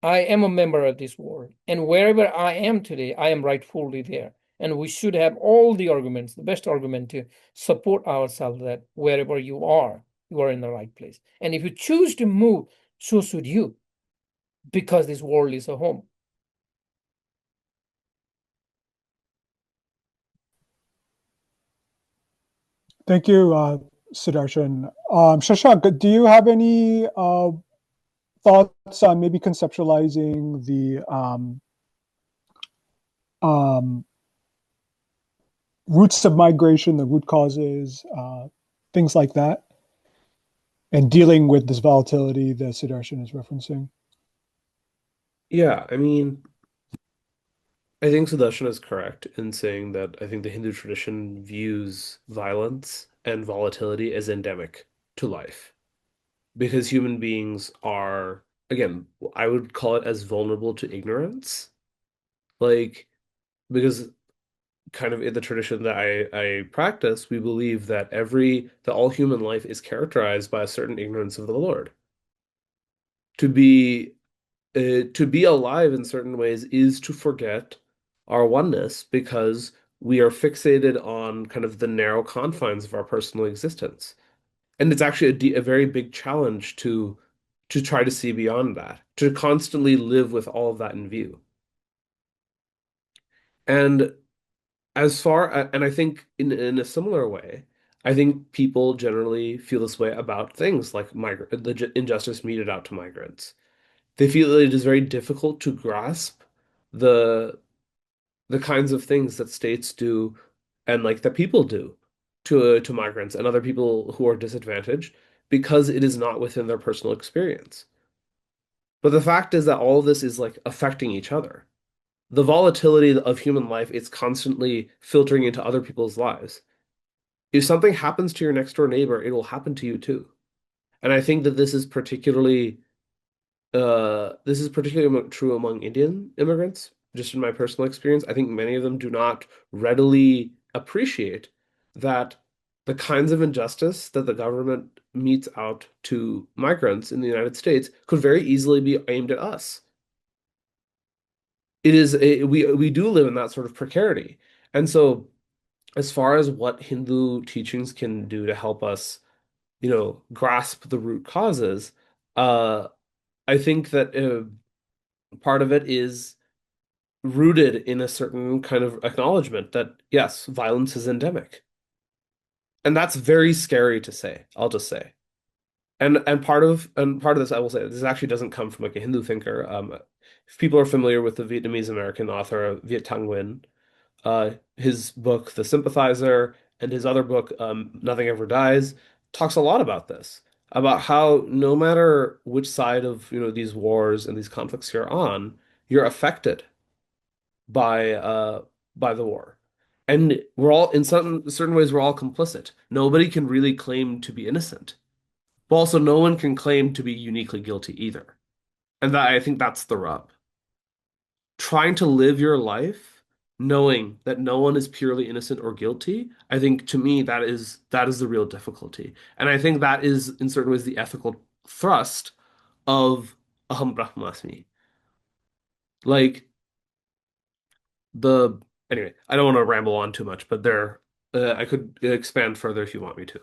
I am a member of this world, and wherever I am today, I am rightfully there. And we should have all the arguments, the best argument to support ourselves that wherever you are in the right place. And if you choose to move, so should you, because this world is a home. Thank you, Sudarshan. Shashank, do you have any thoughts on maybe conceptualizing the um, roots of migration, the root causes, things like that, and dealing with this volatility that Sudarshan is referencing? Yeah, I mean, I think Sudarshan is correct in saying that I think the Hindu tradition views violence and volatility as endemic to life because human beings are, again, I would call it as vulnerable to ignorance. Like, because kind of in the tradition that I practice, we believe that that all human life is characterized by a certain ignorance of the Lord. To be to be alive in certain ways is to forget our oneness because we are fixated on kind of the narrow confines of our personal existence. And it's actually a very big challenge to try to see beyond that, to constantly live with all of that in view. And and I think in a similar way, I think people generally feel this way about things like injustice meted out to migrants. They feel that it is very difficult to grasp the the kinds of things that states do and like that people do to migrants and other people who are disadvantaged because it is not within their personal experience. But the fact is that all of this is like affecting each other. The volatility of human life is constantly filtering into other people's lives. If something happens to your next door neighbor, it will happen to you too. And I think that this is particularly true among Indian immigrants, just in my personal experience. I think many of them do not readily appreciate that the kinds of injustice that the government metes out to migrants in the United States could very easily be aimed at us. We do live in that sort of precarity. And so as far as what Hindu teachings can do to help us, grasp the root causes, uh, I think that part of it is rooted in a certain kind of acknowledgement that yes, violence is endemic. And that's very scary to say, I'll just say. And part of this I will say this actually doesn't come from like a Hindu thinker. If people are familiar with the Vietnamese American author Viet Thanh Nguyen, his book The Sympathizer and his other book Nothing Ever Dies talks a lot about this, about how no matter which side of these wars and these conflicts you're on, you're affected by uh by the war. And we're all in some certain ways we're all complicit. Nobody can really claim to be innocent. But also no one can claim to be uniquely guilty either. And that I think that's the rub. Trying to live your life knowing that no one is purely innocent or guilty, I think to me that is the real difficulty. And I think that is in certain ways the ethical thrust of Aham Brahmasmi. Like the anyway, I don't want to ramble on too much, but I could expand further if you want me to.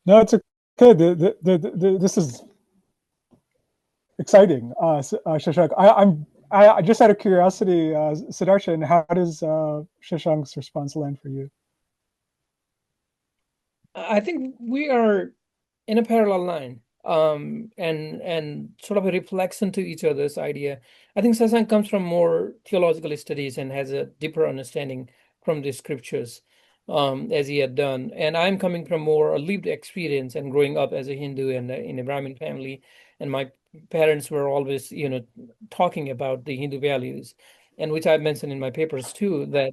No, it's okay. This is exciting, Shashank. I just out of curiosity, Sudarshan, how does Shashank's response land for you? I think we are in a parallel line, and sort of a reflection to each other's idea. I think Sasan comes from more theological studies and has a deeper understanding from the scriptures, as he had done. And I'm coming from more a lived experience and growing up as a Hindu and in a Brahmin family, and my parents were always, talking about the Hindu values. And which I mentioned in my papers too, that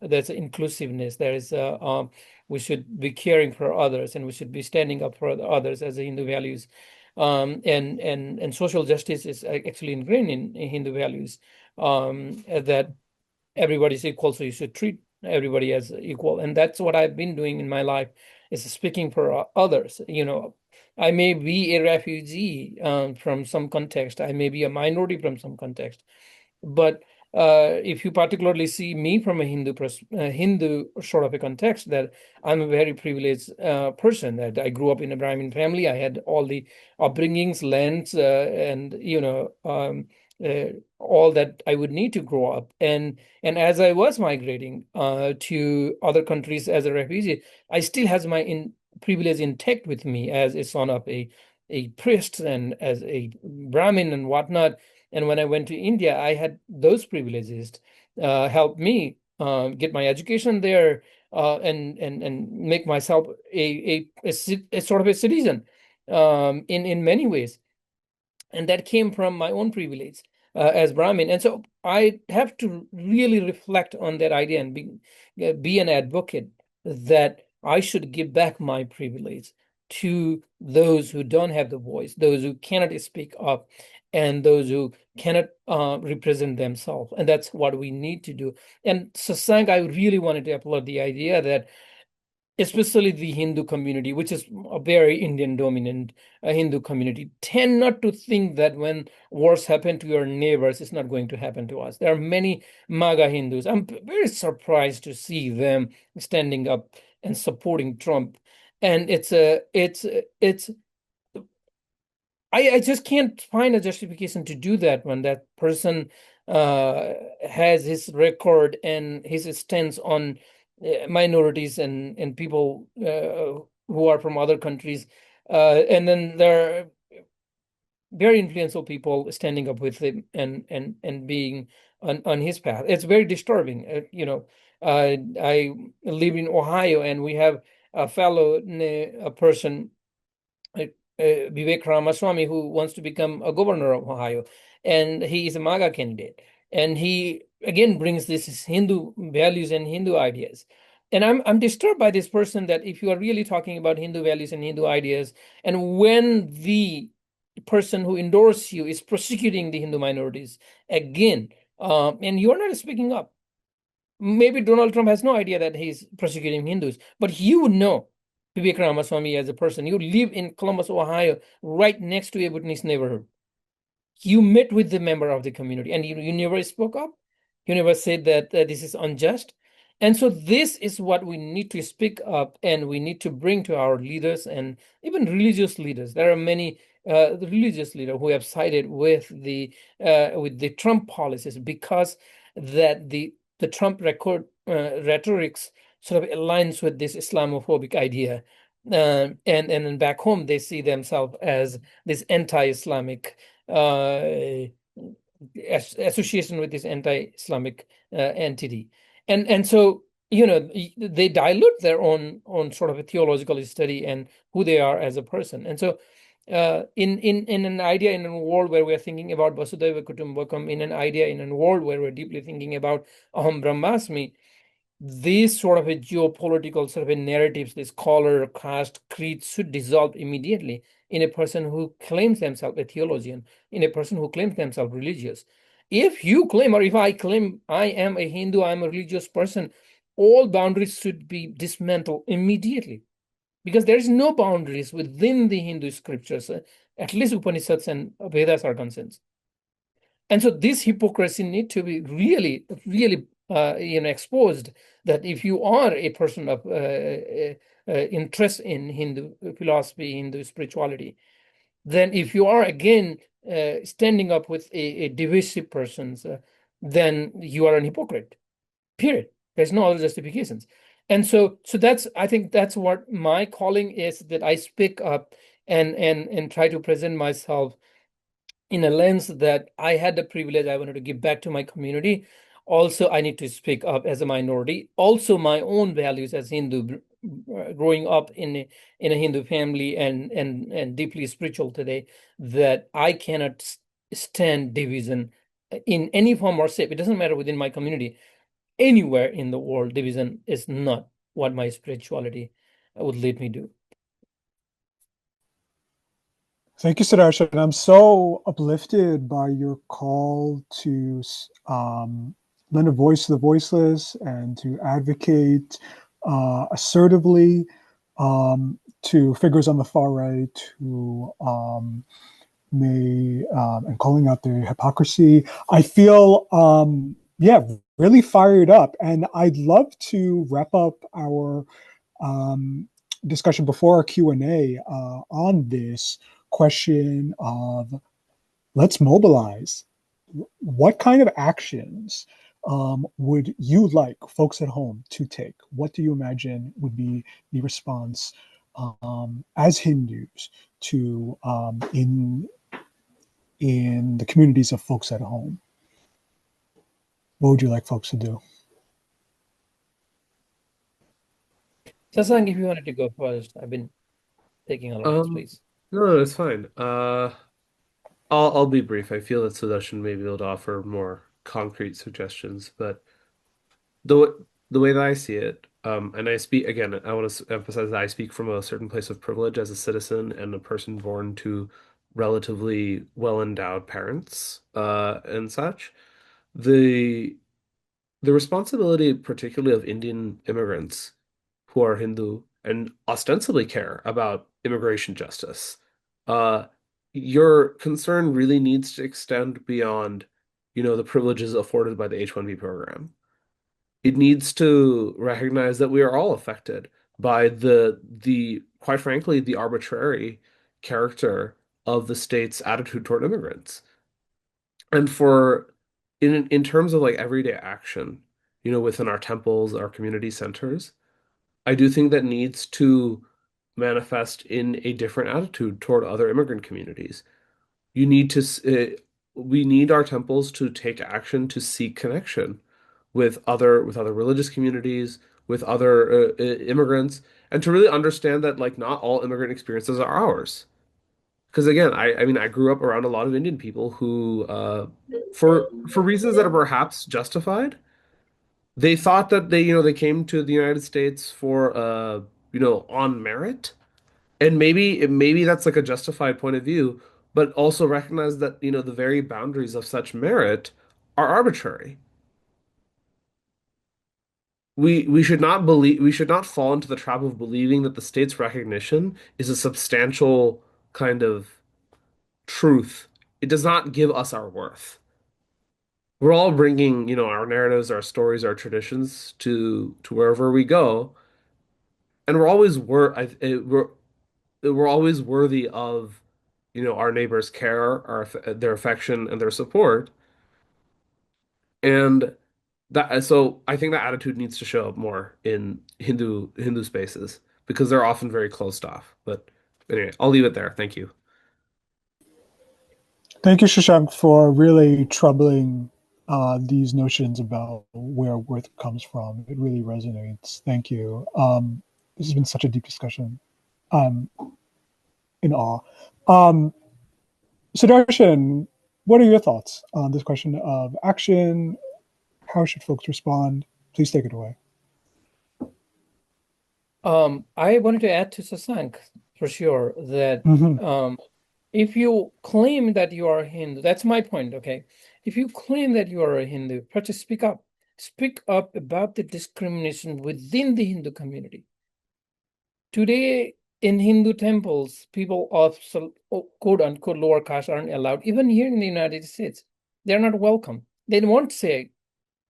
there's inclusiveness. There is we should be caring for others, and we should be standing up for others as the Hindu values. And social justice is actually ingrained in Hindu values, that everybody is equal, so you should treat everybody as equal. And that's what I've been doing in my life, is speaking for others. I may be a refugee from some context. I may be a minority from some context. But if you particularly see me from a Hindu sort of a context, that I'm a very privileged person. That I grew up in a Brahmin family. I had all the upbringings, lands, and all that I would need to grow up. And as I was migrating to other countries as a refugee, I still has my privilege intact with me as a son of a priest and as a Brahmin and whatnot. And when I went to India, I had those privileges help me get my education there and make myself a sort of a citizen in many ways. And that came from my own privilege as Brahmin. And so I have to really reflect on that idea and be an advocate that I should give back my privilege to those who don't have the voice, those who cannot speak up, and those who cannot represent themselves. And that's what we need to do. And Sasank, I really wanted to applaud the idea that especially the Hindu community, which is a very Indian dominant Hindu community, tend not to think that when wars happen to your neighbors, it's not going to happen to us. There are many MAGA Hindus. I'm very surprised to see them standing up and supporting Trump. And it's I just can't find a justification to do that when that person has his record and his stance on minorities and people who are from other countries. And then there are very influential people standing up with him and being on his path. It's very disturbing. I live in Ohio, and we have a fellow a person Vivek Ramaswamy, who wants to become a governor of Ohio, and he is a MAGA candidate, and he again brings this Hindu values and Hindu ideas. And I'm disturbed by this person that if you are really talking about Hindu values and Hindu ideas, and when the person who endorses you is prosecuting the Hindu minorities again, and you're not speaking up. Maybe Donald Trump has no idea that he's prosecuting Hindus, but you know Vivek Ramaswamy as a person. You live in Columbus, Ohio, right next to a Buddhist neighborhood. You met with the member of the community and you never spoke up. You never said that this is unjust. And so this is what we need to speak up and we need to bring to our leaders and even religious leaders. There are many religious leaders who have sided with the Trump policies because that the Trump record rhetorics sort of aligns with this Islamophobic idea. And back home, they see themselves as this anti-Islamic association with this anti-Islamic entity. And so, they dilute their own sort of a theological study and who they are as a person. And so in an idea in a world where we're thinking about Vasudhaiva Kutumbakam, in an idea in a world where we're deeply thinking about Aham Brahmasmi, these sort of a geopolitical sort of a narratives, this color, caste, creed should dissolve immediately in a person who claims themselves a theologian, in a person who claims themselves religious. If you claim, or if I claim I am a Hindu, I'm a religious person, all boundaries should be dismantled immediately because there is no boundaries within the Hindu scriptures, at least Upanishads and Vedas are concerned. And so this hypocrisy need to be really, really exposed, that if you are a person of interest in Hindu philosophy, Hindu spirituality, then if you are again standing up with a divisive person, then you are an hypocrite, period. There's no other justifications. And so that's, I think that's what my calling is, that I speak up and try to present myself in a lens that I had the privilege, I wanted to give back to my community. Also, I need to speak up as a minority. Also, my own values as Hindu, growing up in a Hindu family and deeply spiritual today, that I cannot stand division in any form or shape. It doesn't matter within my community. Anywhere in the world, division is not what my spirituality would lead me to. Thank you, Siddharsha. And I'm so uplifted by your call to lend a voice to the voiceless and to advocate assertively. to figures on the far right who may and calling out their hypocrisy. I feel yeah, really fired up, and I'd love to wrap up our discussion before our Q&A on this question of let's mobilize. What kind of actions would you like folks at home to take? What do you imagine would be the response as Hindus to in the communities of folks at home? What would you like folks to do? Shashank, if you wanted to go first, I've been taking a lot of Um, space. no, it's fine. I'll be brief. I feel that Sudarshan may be able to offer more concrete suggestions, but the way that I see it, and I speak again, I want to emphasize that I speak from a certain place of privilege as a citizen and a person born to relatively well-endowed parents, and such. The the responsibility, particularly of Indian immigrants who are Hindu and ostensibly care about immigration justice, uh, your concern really needs to extend beyond, the privileges afforded by the H-1B program. It needs to recognize that we are all affected by the quite frankly the arbitrary character of the state's attitude toward immigrants. And for in terms of like everyday action, within our temples, our community centers, I do think that needs to manifest in a different attitude toward other immigrant communities. You need to, we need our temples to take action to seek connection with other religious communities, with other immigrants, and to really understand that like not all immigrant experiences are ours. Because again, I mean I grew up around a lot of Indian people who, for reasons that are perhaps justified, they thought that they came to the United States for on merit, and maybe that's like a justified point of view, but also recognize that the very boundaries of such merit are arbitrary. We should not fall into the trap of believing that the state's recognition is a substantial kind of truth. It does not give us our worth. We're all bringing, our narratives, our stories, our traditions to wherever we go, and we're always worthy of, our neighbors' care, their affection, and their support. And so I think that attitude needs to show up more in Hindu spaces because they're often very closed off. But anyway, I'll leave it there. Thank you. Thank you, Shashank, for really troubling these notions about where worth comes from. It really resonates. Thank you. This has been such a deep discussion. I'm in awe. Um, Sudarshan, what are your thoughts on this question of action? How should folks respond? Please take it away. I wanted to add to Sasank for sure that if you claim that you are a Hindu, that's my point, okay? If you claim that you are a Hindu, first speak up. Speak up about the discrimination within the Hindu community. Today, in Hindu temples, people of quote unquote lower caste aren't allowed, even here in the United States. They're not welcome. They won't say,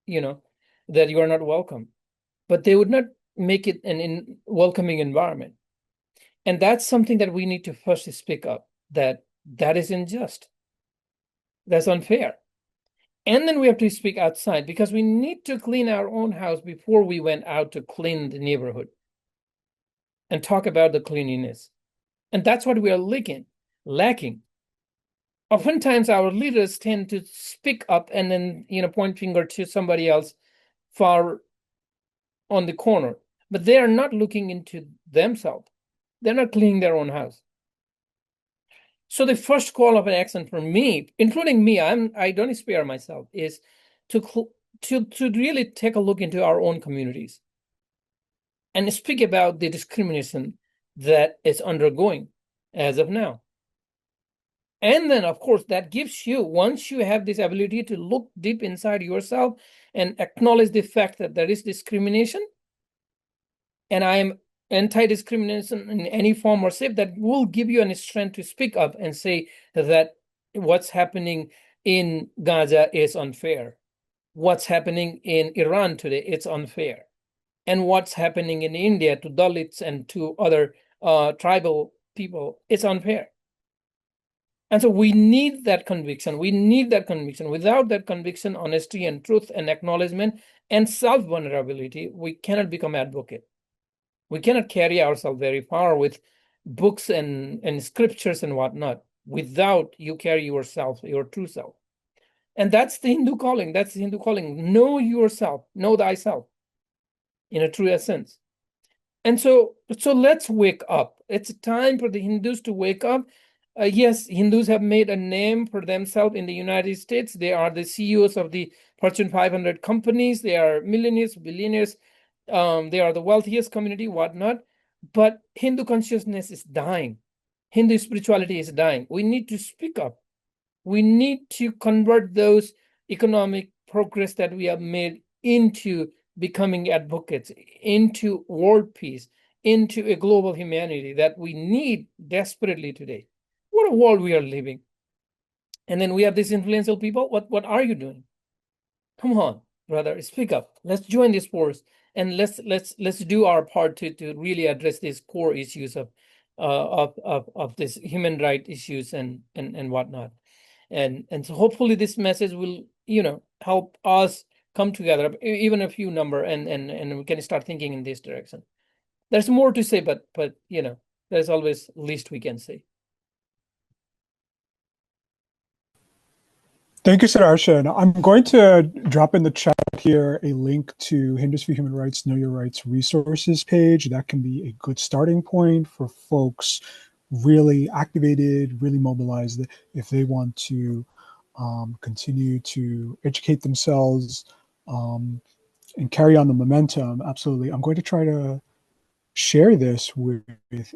that you are not welcome, but they would not make it an welcoming environment. And that's something that we need to first speak up, that is unjust. That's unfair. And then we have to speak outside because we need to clean our own house before we went out to clean the neighborhood and talk about the cleanliness. And that's what we are lacking. Oftentimes our leaders tend to speak up and then, point finger to somebody else far on the corner, but they are not looking into themselves. They're not cleaning their own house. So the first call of an action for me, including me, I don't spare myself, is to really take a look into our own communities and speak about the discrimination that is undergoing as of now. And then, of course, that gives you, once you have this ability to look deep inside yourself and acknowledge the fact that there is discrimination, and I am anti-discrimination in any form or shape that will give you a strength to speak up and say that what's happening in Gaza is unfair. What's happening in Iran today, it's unfair. And what's happening in India to Dalits and to other tribal people, it's unfair. And so we need that conviction. We need that conviction. Without that conviction, honesty and truth and acknowledgement and self-vulnerability, we cannot become advocate. We cannot carry ourselves very far with books and scriptures and whatnot without you carry yourself, your true self. And that's the Hindu calling. That's the Hindu calling. Know yourself, know thyself in a true essence. And so let's wake up. It's time for the Hindus to wake up. Yes, Hindus have made a name for themselves in the United States. They are the CEOs of the Fortune 500 companies. They are millionaires, billionaires. They are the wealthiest community, whatnot. But Hindu consciousness is dying. Hindu spirituality is dying. We need to speak up. We need to convert those economic progress that we have made into becoming advocates, into world peace, into a global humanity that we need desperately today. What a world we are living. And then we have these influential people. What are you doing? Come on, brother, speak up. Let's join this force and let's do our part to really address these core issues of this human right issues and whatnot. And so hopefully this message will, help us come together, even a few number, and we can start thinking in this direction. There's more to say, but there's always least we can say. Thank you, Sudarshan. I'm going to drop in the chat here a link to Hindus for Human Rights, Know Your Rights resources page. That can be a good starting point for folks really activated, really mobilized, if they want to continue to educate themselves and carry on the momentum. Absolutely. I'm going to try to share this with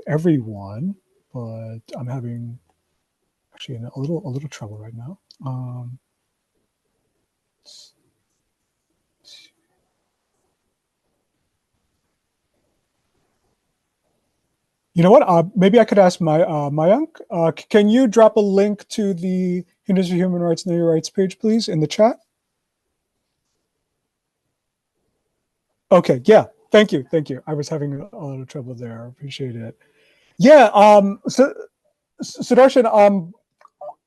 everyone, but I'm having actually a little trouble right now. You know what? Maybe I could ask Mayank. Can you drop a link to the Hindus for Human Rights, Know Your Rights page, please, in the chat? Okay, yeah. Thank you. I was having a little trouble there. I appreciate it. Yeah. So Sudarshan,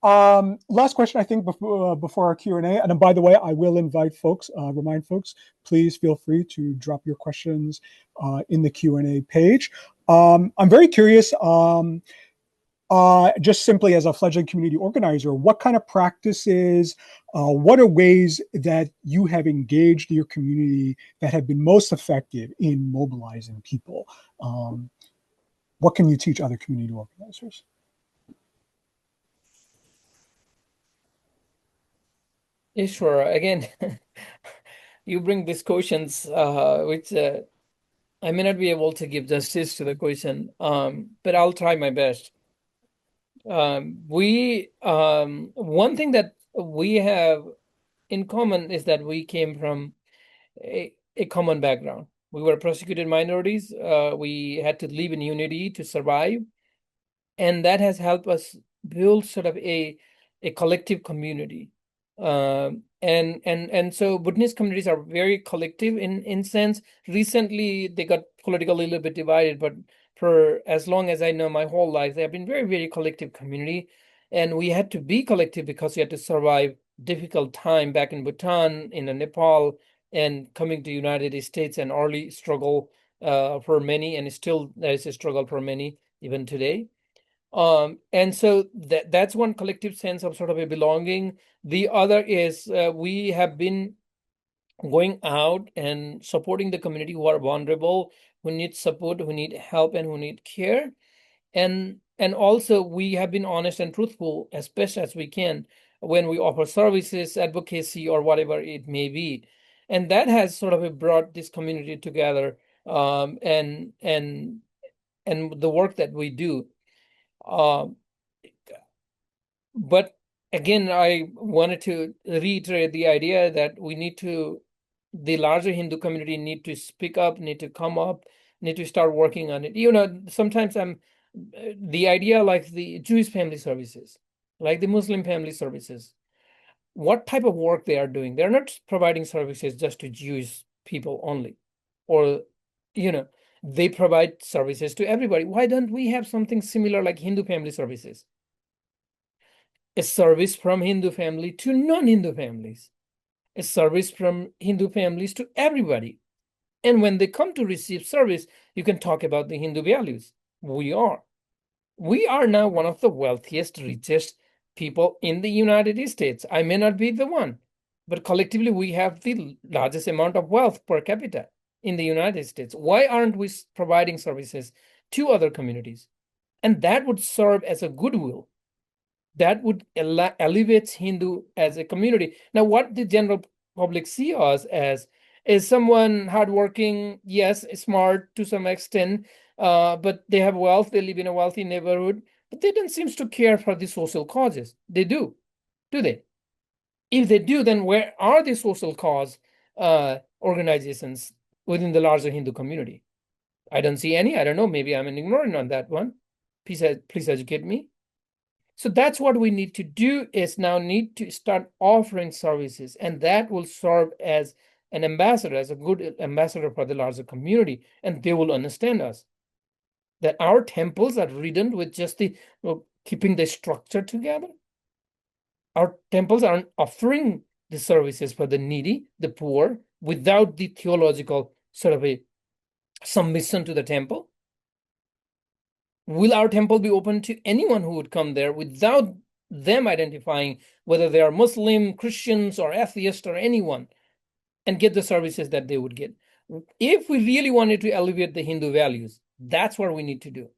last question, I think, before our Q&A. And by the way, I will invite folks, remind folks, please feel free to drop your questions in the Q&A page. I'm very curious, just simply as a fledgling community organizer, what kind of practices, what are ways that you have engaged your community that have been most effective in mobilizing people? What can you teach other community organizers? Yeah, sure. Again, you bring these questions, which I may not be able to give justice to the question, but I'll try my best. One thing that we have in common is that we came from a common background. We were persecuted minorities. We had to live in unity to survive. And that has helped us build sort of a collective community. And so Buddhist communities are very collective in sense. Recently, they got politically a little bit divided, but for as long as I know, my whole life, they have been very, very collective community. And we had to be collective because we had to survive difficult time back in Bhutan, in Nepal, and coming to United States, an early struggle for many, and still there is a struggle for many even today. And so that's one collective sense of sort of a belonging. The other is we have been going out and supporting the community who are vulnerable, who need support, who need help, and who need care. And also we have been honest and truthful as best as we can when we offer services, advocacy, or whatever it may be. And that has sort of brought this community together, and the work that we do. But again, I wanted to reiterate the idea that the larger Hindu community need to speak up, need to come up, need to start working on it. You know, sometimes the idea like the Jewish family services, like the Muslim family services, what type of work they are doing. They're not providing services just to Jewish people only, or, you know, they provide services to everybody. Why don't we have something similar like Hindu family services? A service from Hindu family to non-Hindu families, a service from Hindu families to everybody. And when they come to receive service, you can talk about the Hindu values. We are now one of the wealthiest, richest people in the United States. I may not be the one, but collectively we have the largest amount of wealth per capita in the United States. Why aren't we providing services to other communities? And that would serve as a goodwill. That would elevate Hindu as a community. Now, what the general public see us as is someone hardworking, yes, smart to some extent, but they have wealth, they live in a wealthy neighborhood, but they don't seem to care for the social causes. They do they? If they do, then where are the social cause organizations within the larger Hindu community? I don't see any. I don't know. Maybe I'm an ignorant on that one. Please educate me. So that's what we need to do, is now need to start offering services, and that will serve as an ambassador, as a good ambassador for the larger community, and they will understand us. That our temples are ridden with just the keeping the structure together. Our temples aren't offering the services for the needy, the poor, without the theological sort of a submission to the temple. Will our temple be open to anyone who would come there without them identifying whether they are Muslim, Christians, or atheists, or anyone, and get the services that they would get? If we really wanted to elevate the Hindu values, that's what we need to do.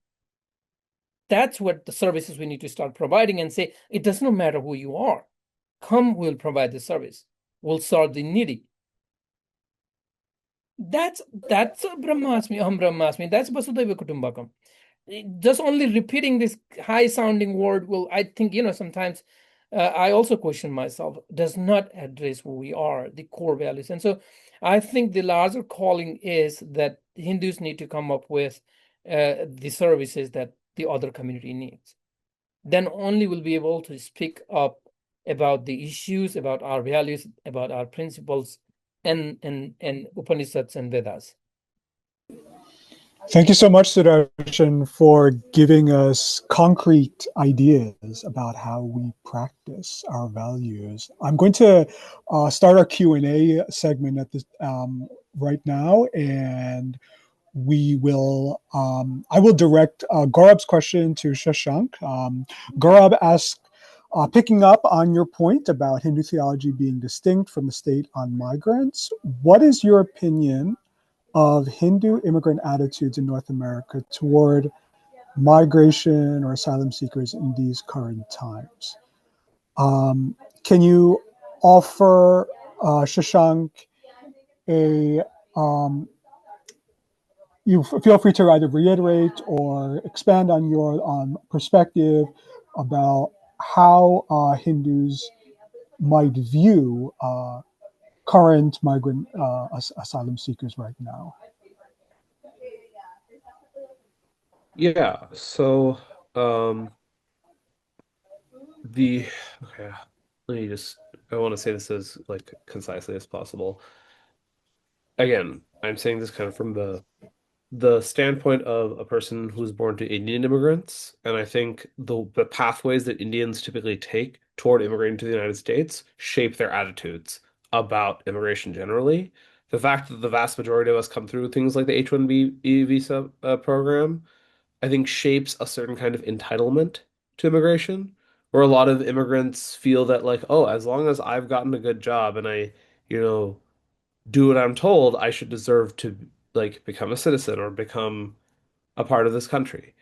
That's what the services we need to start providing, and say, it does not matter who you are. Come, we'll provide the service. We'll serve the needy. That's Brahmasmi, Aham Brahmasmi. That's Vasudhaiva Kutumbakam. Just only repeating this high sounding word will, I think, sometimes I also question myself, does not address who we are, the core values. And so I think the larger calling is that Hindus need to come up with the services that the other community needs. Then only we'll be able to speak up about the issues, about our values, about our principles, and Upanishads and Vedas. Thank you so much, Sudarshan, for giving us concrete ideas about how we practice our values. I'm going to start our Q&A segment at this right now, and we will. I will direct Gaurab's question to Shashank. Gaurab asked, picking up on your point about Hindu theology being distinct from the state on migrants, what is your opinion of Hindu immigrant attitudes in North America toward migration or asylum seekers in these current times? Can you offer, Shashank, a you feel free to either reiterate or expand on your perspective about how Hindus might view current migrant asylum seekers right now. Yeah, so the okay, let me just I want to say this as like concisely as possible. Again, I'm saying this kind of from the standpoint of a person who's born to Indian immigrants, and I think the pathways that Indians typically take toward immigrating to the United States shape their attitudes about immigration generally. The fact that the vast majority of us come through things like the H-1B visa program, I think shapes a certain kind of entitlement to immigration, where a lot of immigrants feel that like, oh, as long as I've gotten a good job and I, you know, do what I'm told, I should deserve to like become a citizen or become a part of this country.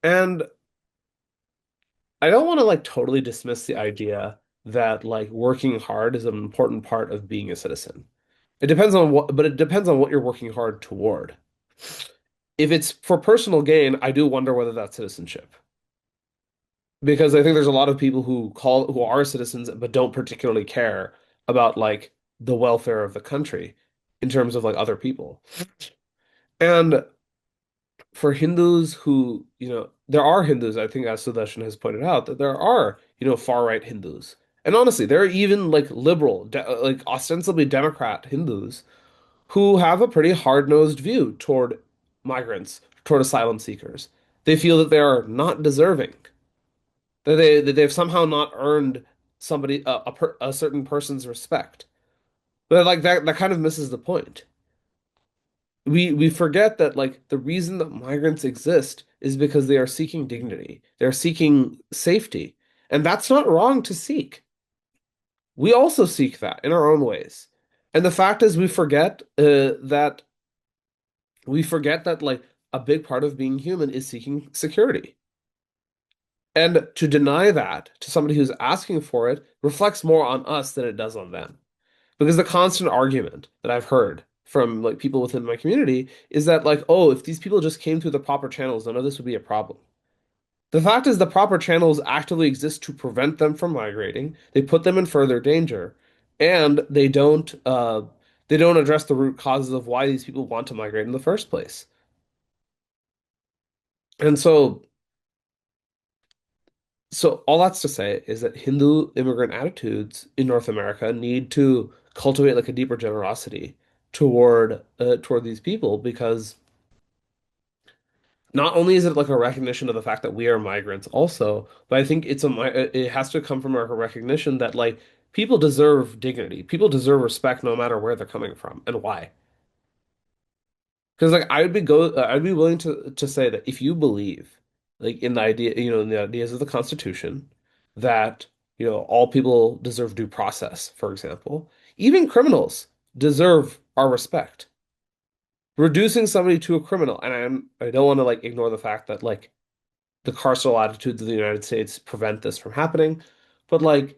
And I don't want to like totally dismiss the idea that like working hard is an important part of being a citizen. It depends on what you're working hard toward. If it's for personal gain, I do wonder whether that's citizenship. Because I think there's a lot of people who are citizens but don't particularly care about like the welfare of the country in terms of like other people. And for Hindus who, there are Hindus, I think, as Sudarshan has pointed out, that there are, far-right Hindus. And honestly, there are even like liberal, like ostensibly Democrat Hindus who have a pretty hard-nosed view toward migrants, toward asylum seekers. They feel that they are not deserving, that they've somehow not earned somebody a certain person's respect. But like that kind of misses the point. We forget that like the reason that migrants exist is because they are seeking dignity. They're seeking safety. And that's not wrong to seek. We also seek that in our own ways. And the fact is we forget that like a big part of being human is seeking security. And to deny that to somebody who's asking for it reflects more on us than it does on them. Because the constant argument that I've heard from like people within my community is that like, oh, if these people just came through the proper channels, none of this would be a problem. The fact is the proper channels actively exist to prevent them from migrating. They put them in further danger, and they don't address the root causes of why these people want to migrate in the first place. And so all that's to say is that Hindu immigrant attitudes in North America need to cultivate like a deeper generosity toward these people because not only is it like a recognition of the fact that we are migrants also, but I think it has to come from a recognition that like people deserve dignity, people deserve respect no matter where they're coming from and why. Because like I'd be willing to say that if you believe like in the idea, in the ideas of the Constitution that, all people deserve due process, for example, even criminals deserve our respect. Reducing somebody to a criminal, and I don't want to like ignore the fact that like the carceral attitudes of the United States prevent this from happening, but like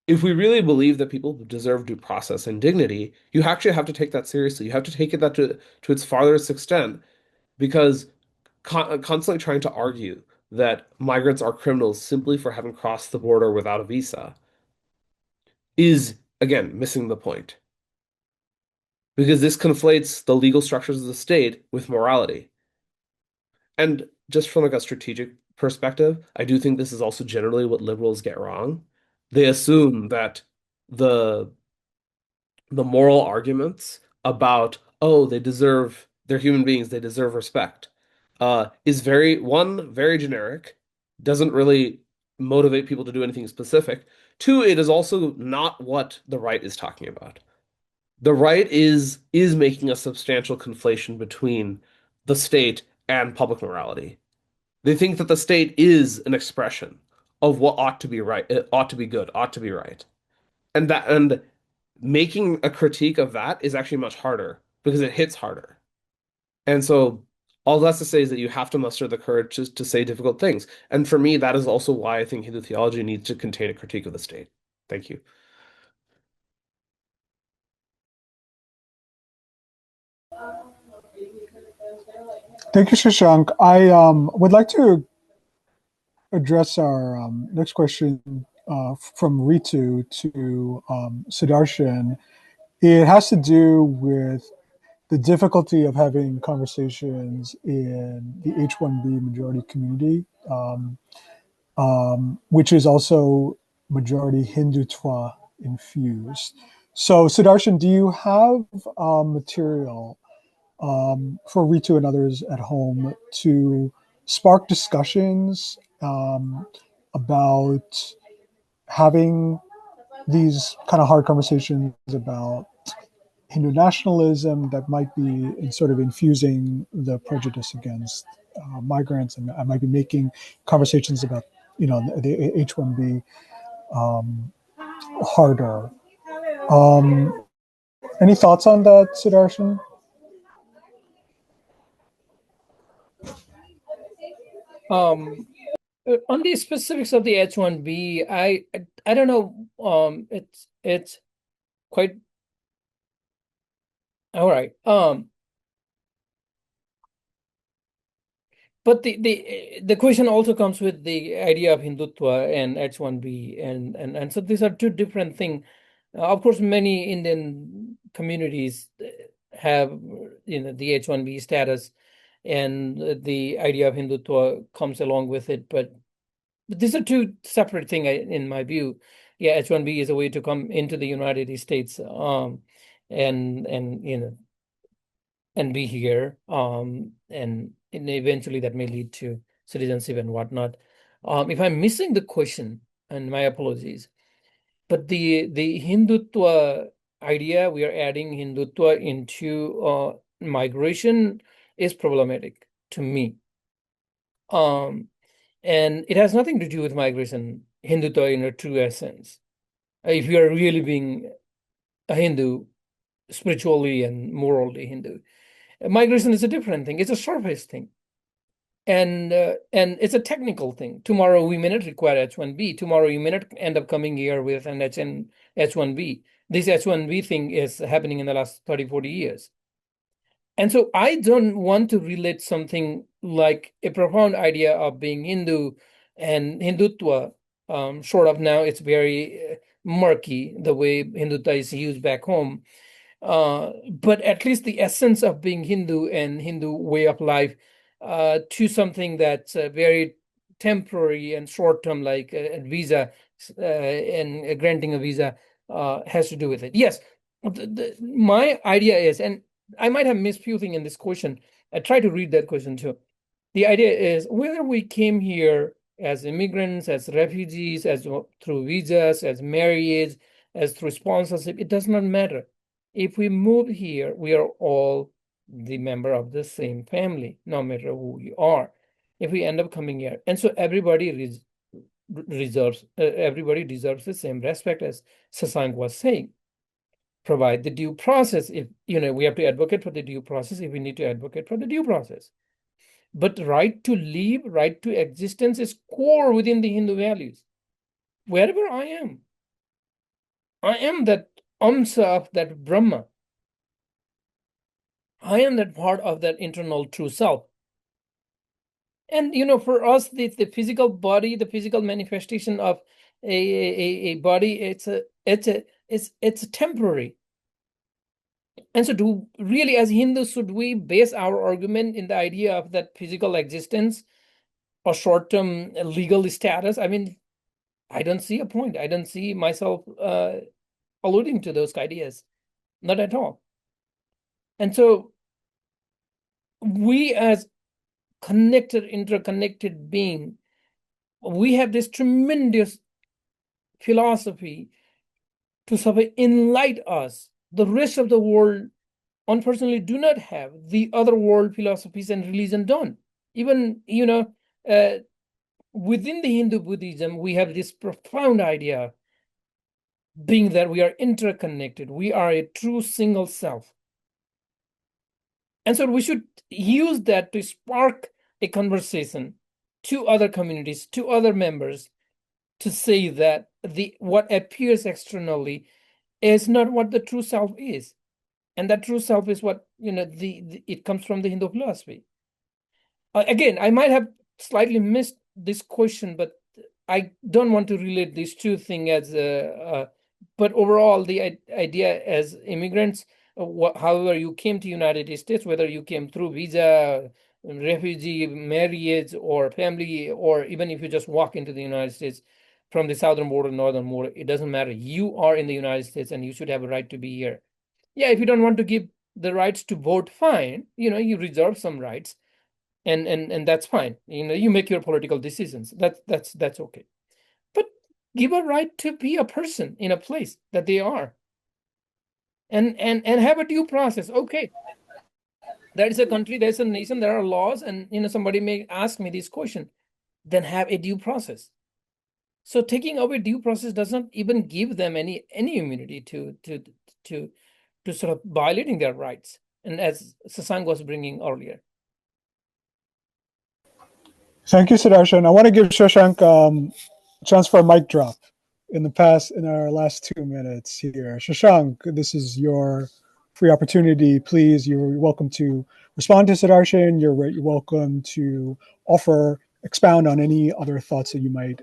if we really believe that people deserve due process and dignity, you actually have to take that seriously. You have to take it that to its farthest extent because constantly trying to argue that migrants are criminals simply for having crossed the border without a visa is, again, missing the point. Because this conflates the legal structures of the state with morality. And just from like a strategic perspective, I do think this is also generally what liberals get wrong. They assume that the the moral arguments about, oh, they're human beings, they deserve respect, is very generic, doesn't really motivate people to do anything specific. Two, it is also not what the right is talking about. The right is making a substantial conflation between the state and public morality. They think that the state is an expression of what ought to be right, it ought to be good, ought to be right. And making a critique of that is actually much harder because it hits harder. And so all that's to say is that you have to muster the courage to say difficult things. And for me, that is also why I think Hindu theology needs to contain a critique of the state. Thank you. Thank you, Shashank. I would like to address our next question from Ritu to Sudarshan. It has to do with the difficulty of having conversations in the H-1B majority community, which is also majority Hindutva infused. So, Sudarshan, do you have material for Ritu and others at home to spark discussions about having these kind of hard conversations about Hindu nationalism that might be in sort of infusing the prejudice against migrants, and I might be making conversations about the H-1B harder. Any thoughts on that, Sudarshan? Um, on the specifics of the H-1B, I don't know. It's quite all right. But the question also comes with the idea of Hindutva and H-1B, and so these are two different things. Of course, many Indian communities have the H-1B status, and the idea of Hindutva comes along with it. But these are two separate things in my view. Yeah, H-1B is a way to come into the United States, and and be here, and eventually that may lead to citizenship and whatnot. If I'm missing the question, and my apologies, but the Hindutva idea, we are adding Hindutva into migration, is problematic to me. And it has nothing to do with migration, Hindutva in a true essence. If you are really being a Hindu, spiritually and morally Hindu, migration is a different thing. It's a surface thing. And it's a technical thing. Tomorrow we may not require H-1B. Tomorrow you may not end up coming here with an H-1B. This H-1B thing is happening in the last 30, 40 years. And so I don't want to relate something like a profound idea of being Hindu and Hindutva. Sort of now it's very murky the way Hindutva is used back home. But at least the essence of being Hindu and Hindu way of life to something that's very temporary and short-term, like a visa and granting a visa has to do with it. Yes, my idea is, and I might have missed few things in this question. I try to read that question too. The idea is whether we came here as immigrants, as refugees, as through visas, as marriage, as through sponsorship, it does not matter. If we move here, we are all the member of the same family, no matter who we are. If we end up coming here, and so everybody deserves the same respect, as Sasank was saying. Provide the due process. If we have to advocate for the due process, if we need to advocate for the due process. But right to live, right to existence is core within the Hindu values. Wherever I am that Amsa of that Brahma. I am that part of that internal true self. And for us, the physical body, the physical manifestation of a body, it's temporary. And so do really, as Hindus, should we base our argument in the idea of that physical existence or short-term legal status? I mean, I don't see a point. I don't see myself alluding to those ideas. Not at all. And so we, as interconnected being, we have this tremendous philosophy to sort of enlighten us. The rest of the world, unfortunately, do not have. The other world philosophies and religion don't. Even, within the Hindu Buddhism, we have this profound idea, being that we are interconnected. We are a true single self. And so we should use that to spark a conversation to other communities, to other members, to say that what appears externally is not what the true self is. And that true self is what, it comes from the Hindu philosophy. Again, I might have slightly missed this question, but I don't want to relate these two things as, but overall, the idea as immigrants, however you came to United States, whether you came through visa, refugee, marriage, or family, or even if you just walk into the United States from the southern border, northern border, it doesn't matter. You are in the United States and you should have a right to be here. Yeah, if you don't want to give the rights to vote, fine. You reserve some rights, and that's fine. You make your political decisions. That's okay. But give a right to be a person in a place that they are. And have a due process. Okay, there is a country, there's a nation, there are laws, and somebody may ask me this question. Then have a due process. So taking away due process does not even give them any immunity to sort of violating their rights. And as Sasank was bringing earlier. Thank you, Sudarshan. I want to give Shashank a chance for a mic drop in our last 2 minutes here. Shashank, this is your free opportunity. Please, you're welcome to respond to Sudarshan. You're welcome to expound on any other thoughts that you might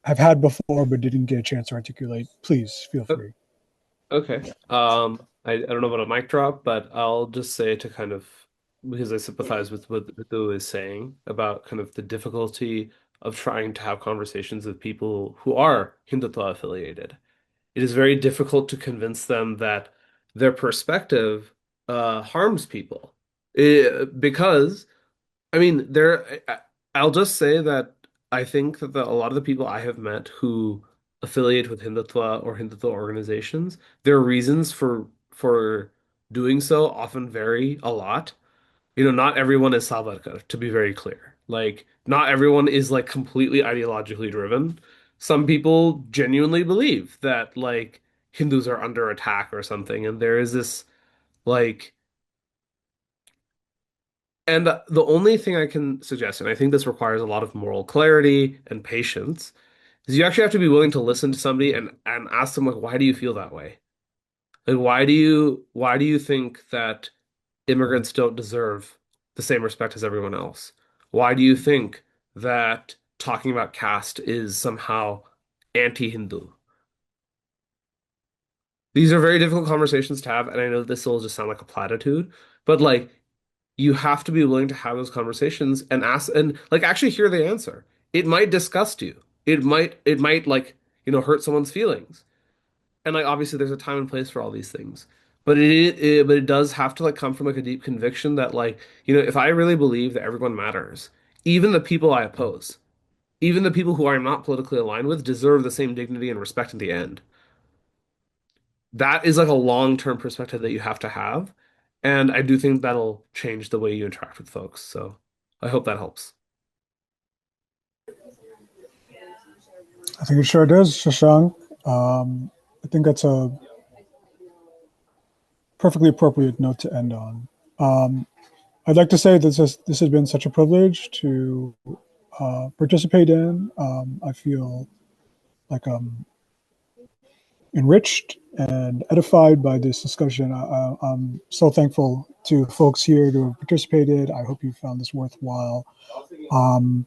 have had before but didn't get a chance to articulate. Please feel free. Okay. I don't know about a mic drop, but I'll just say to kind of, because I sympathize with what Ritu is saying about kind of the difficulty of trying to have conversations with people who are Hindutva affiliated. It is very difficult to convince them that their perspective harms people. Because I mean, I'll just say that I think that a lot of the people I have met who affiliate with Hindutva or Hindutva organizations, their reasons for doing so often vary a lot. Not everyone is Savarkar, to be very clear. Like, not everyone is like completely ideologically driven. Some people genuinely believe that like Hindus are under attack or something, and there is this like and the only thing I can suggest, and I think this requires a lot of moral clarity and patience, is you actually have to be willing to listen to somebody and ask them like, why do you feel that way? Like, why do you think that immigrants don't deserve the same respect as everyone else? Why do you think that talking about caste is somehow anti-Hindu? These are very difficult conversations to have, and I know this will just sound like a platitude, but like you have to be willing to have those conversations and ask and like actually hear the answer. It might disgust you. It might like, hurt someone's feelings. And like obviously there's a time and place for all these things. But it does have to like come from like a deep conviction that like, if I really believe that everyone matters, even the people I oppose, even the people who I'm not politically aligned with deserve the same dignity and respect in the end. That is like a long-term perspective that you have to have. And I do think that'll change the way you interact with folks. So I hope that helps. I think it sure does, Shashank. I think that's a perfectly appropriate note to end on. I'd like to say this has been such a privilege to participate in. I feel like I'm enriched and edified by this discussion. I'm so thankful to folks here who have participated. I hope you found this worthwhile. Um,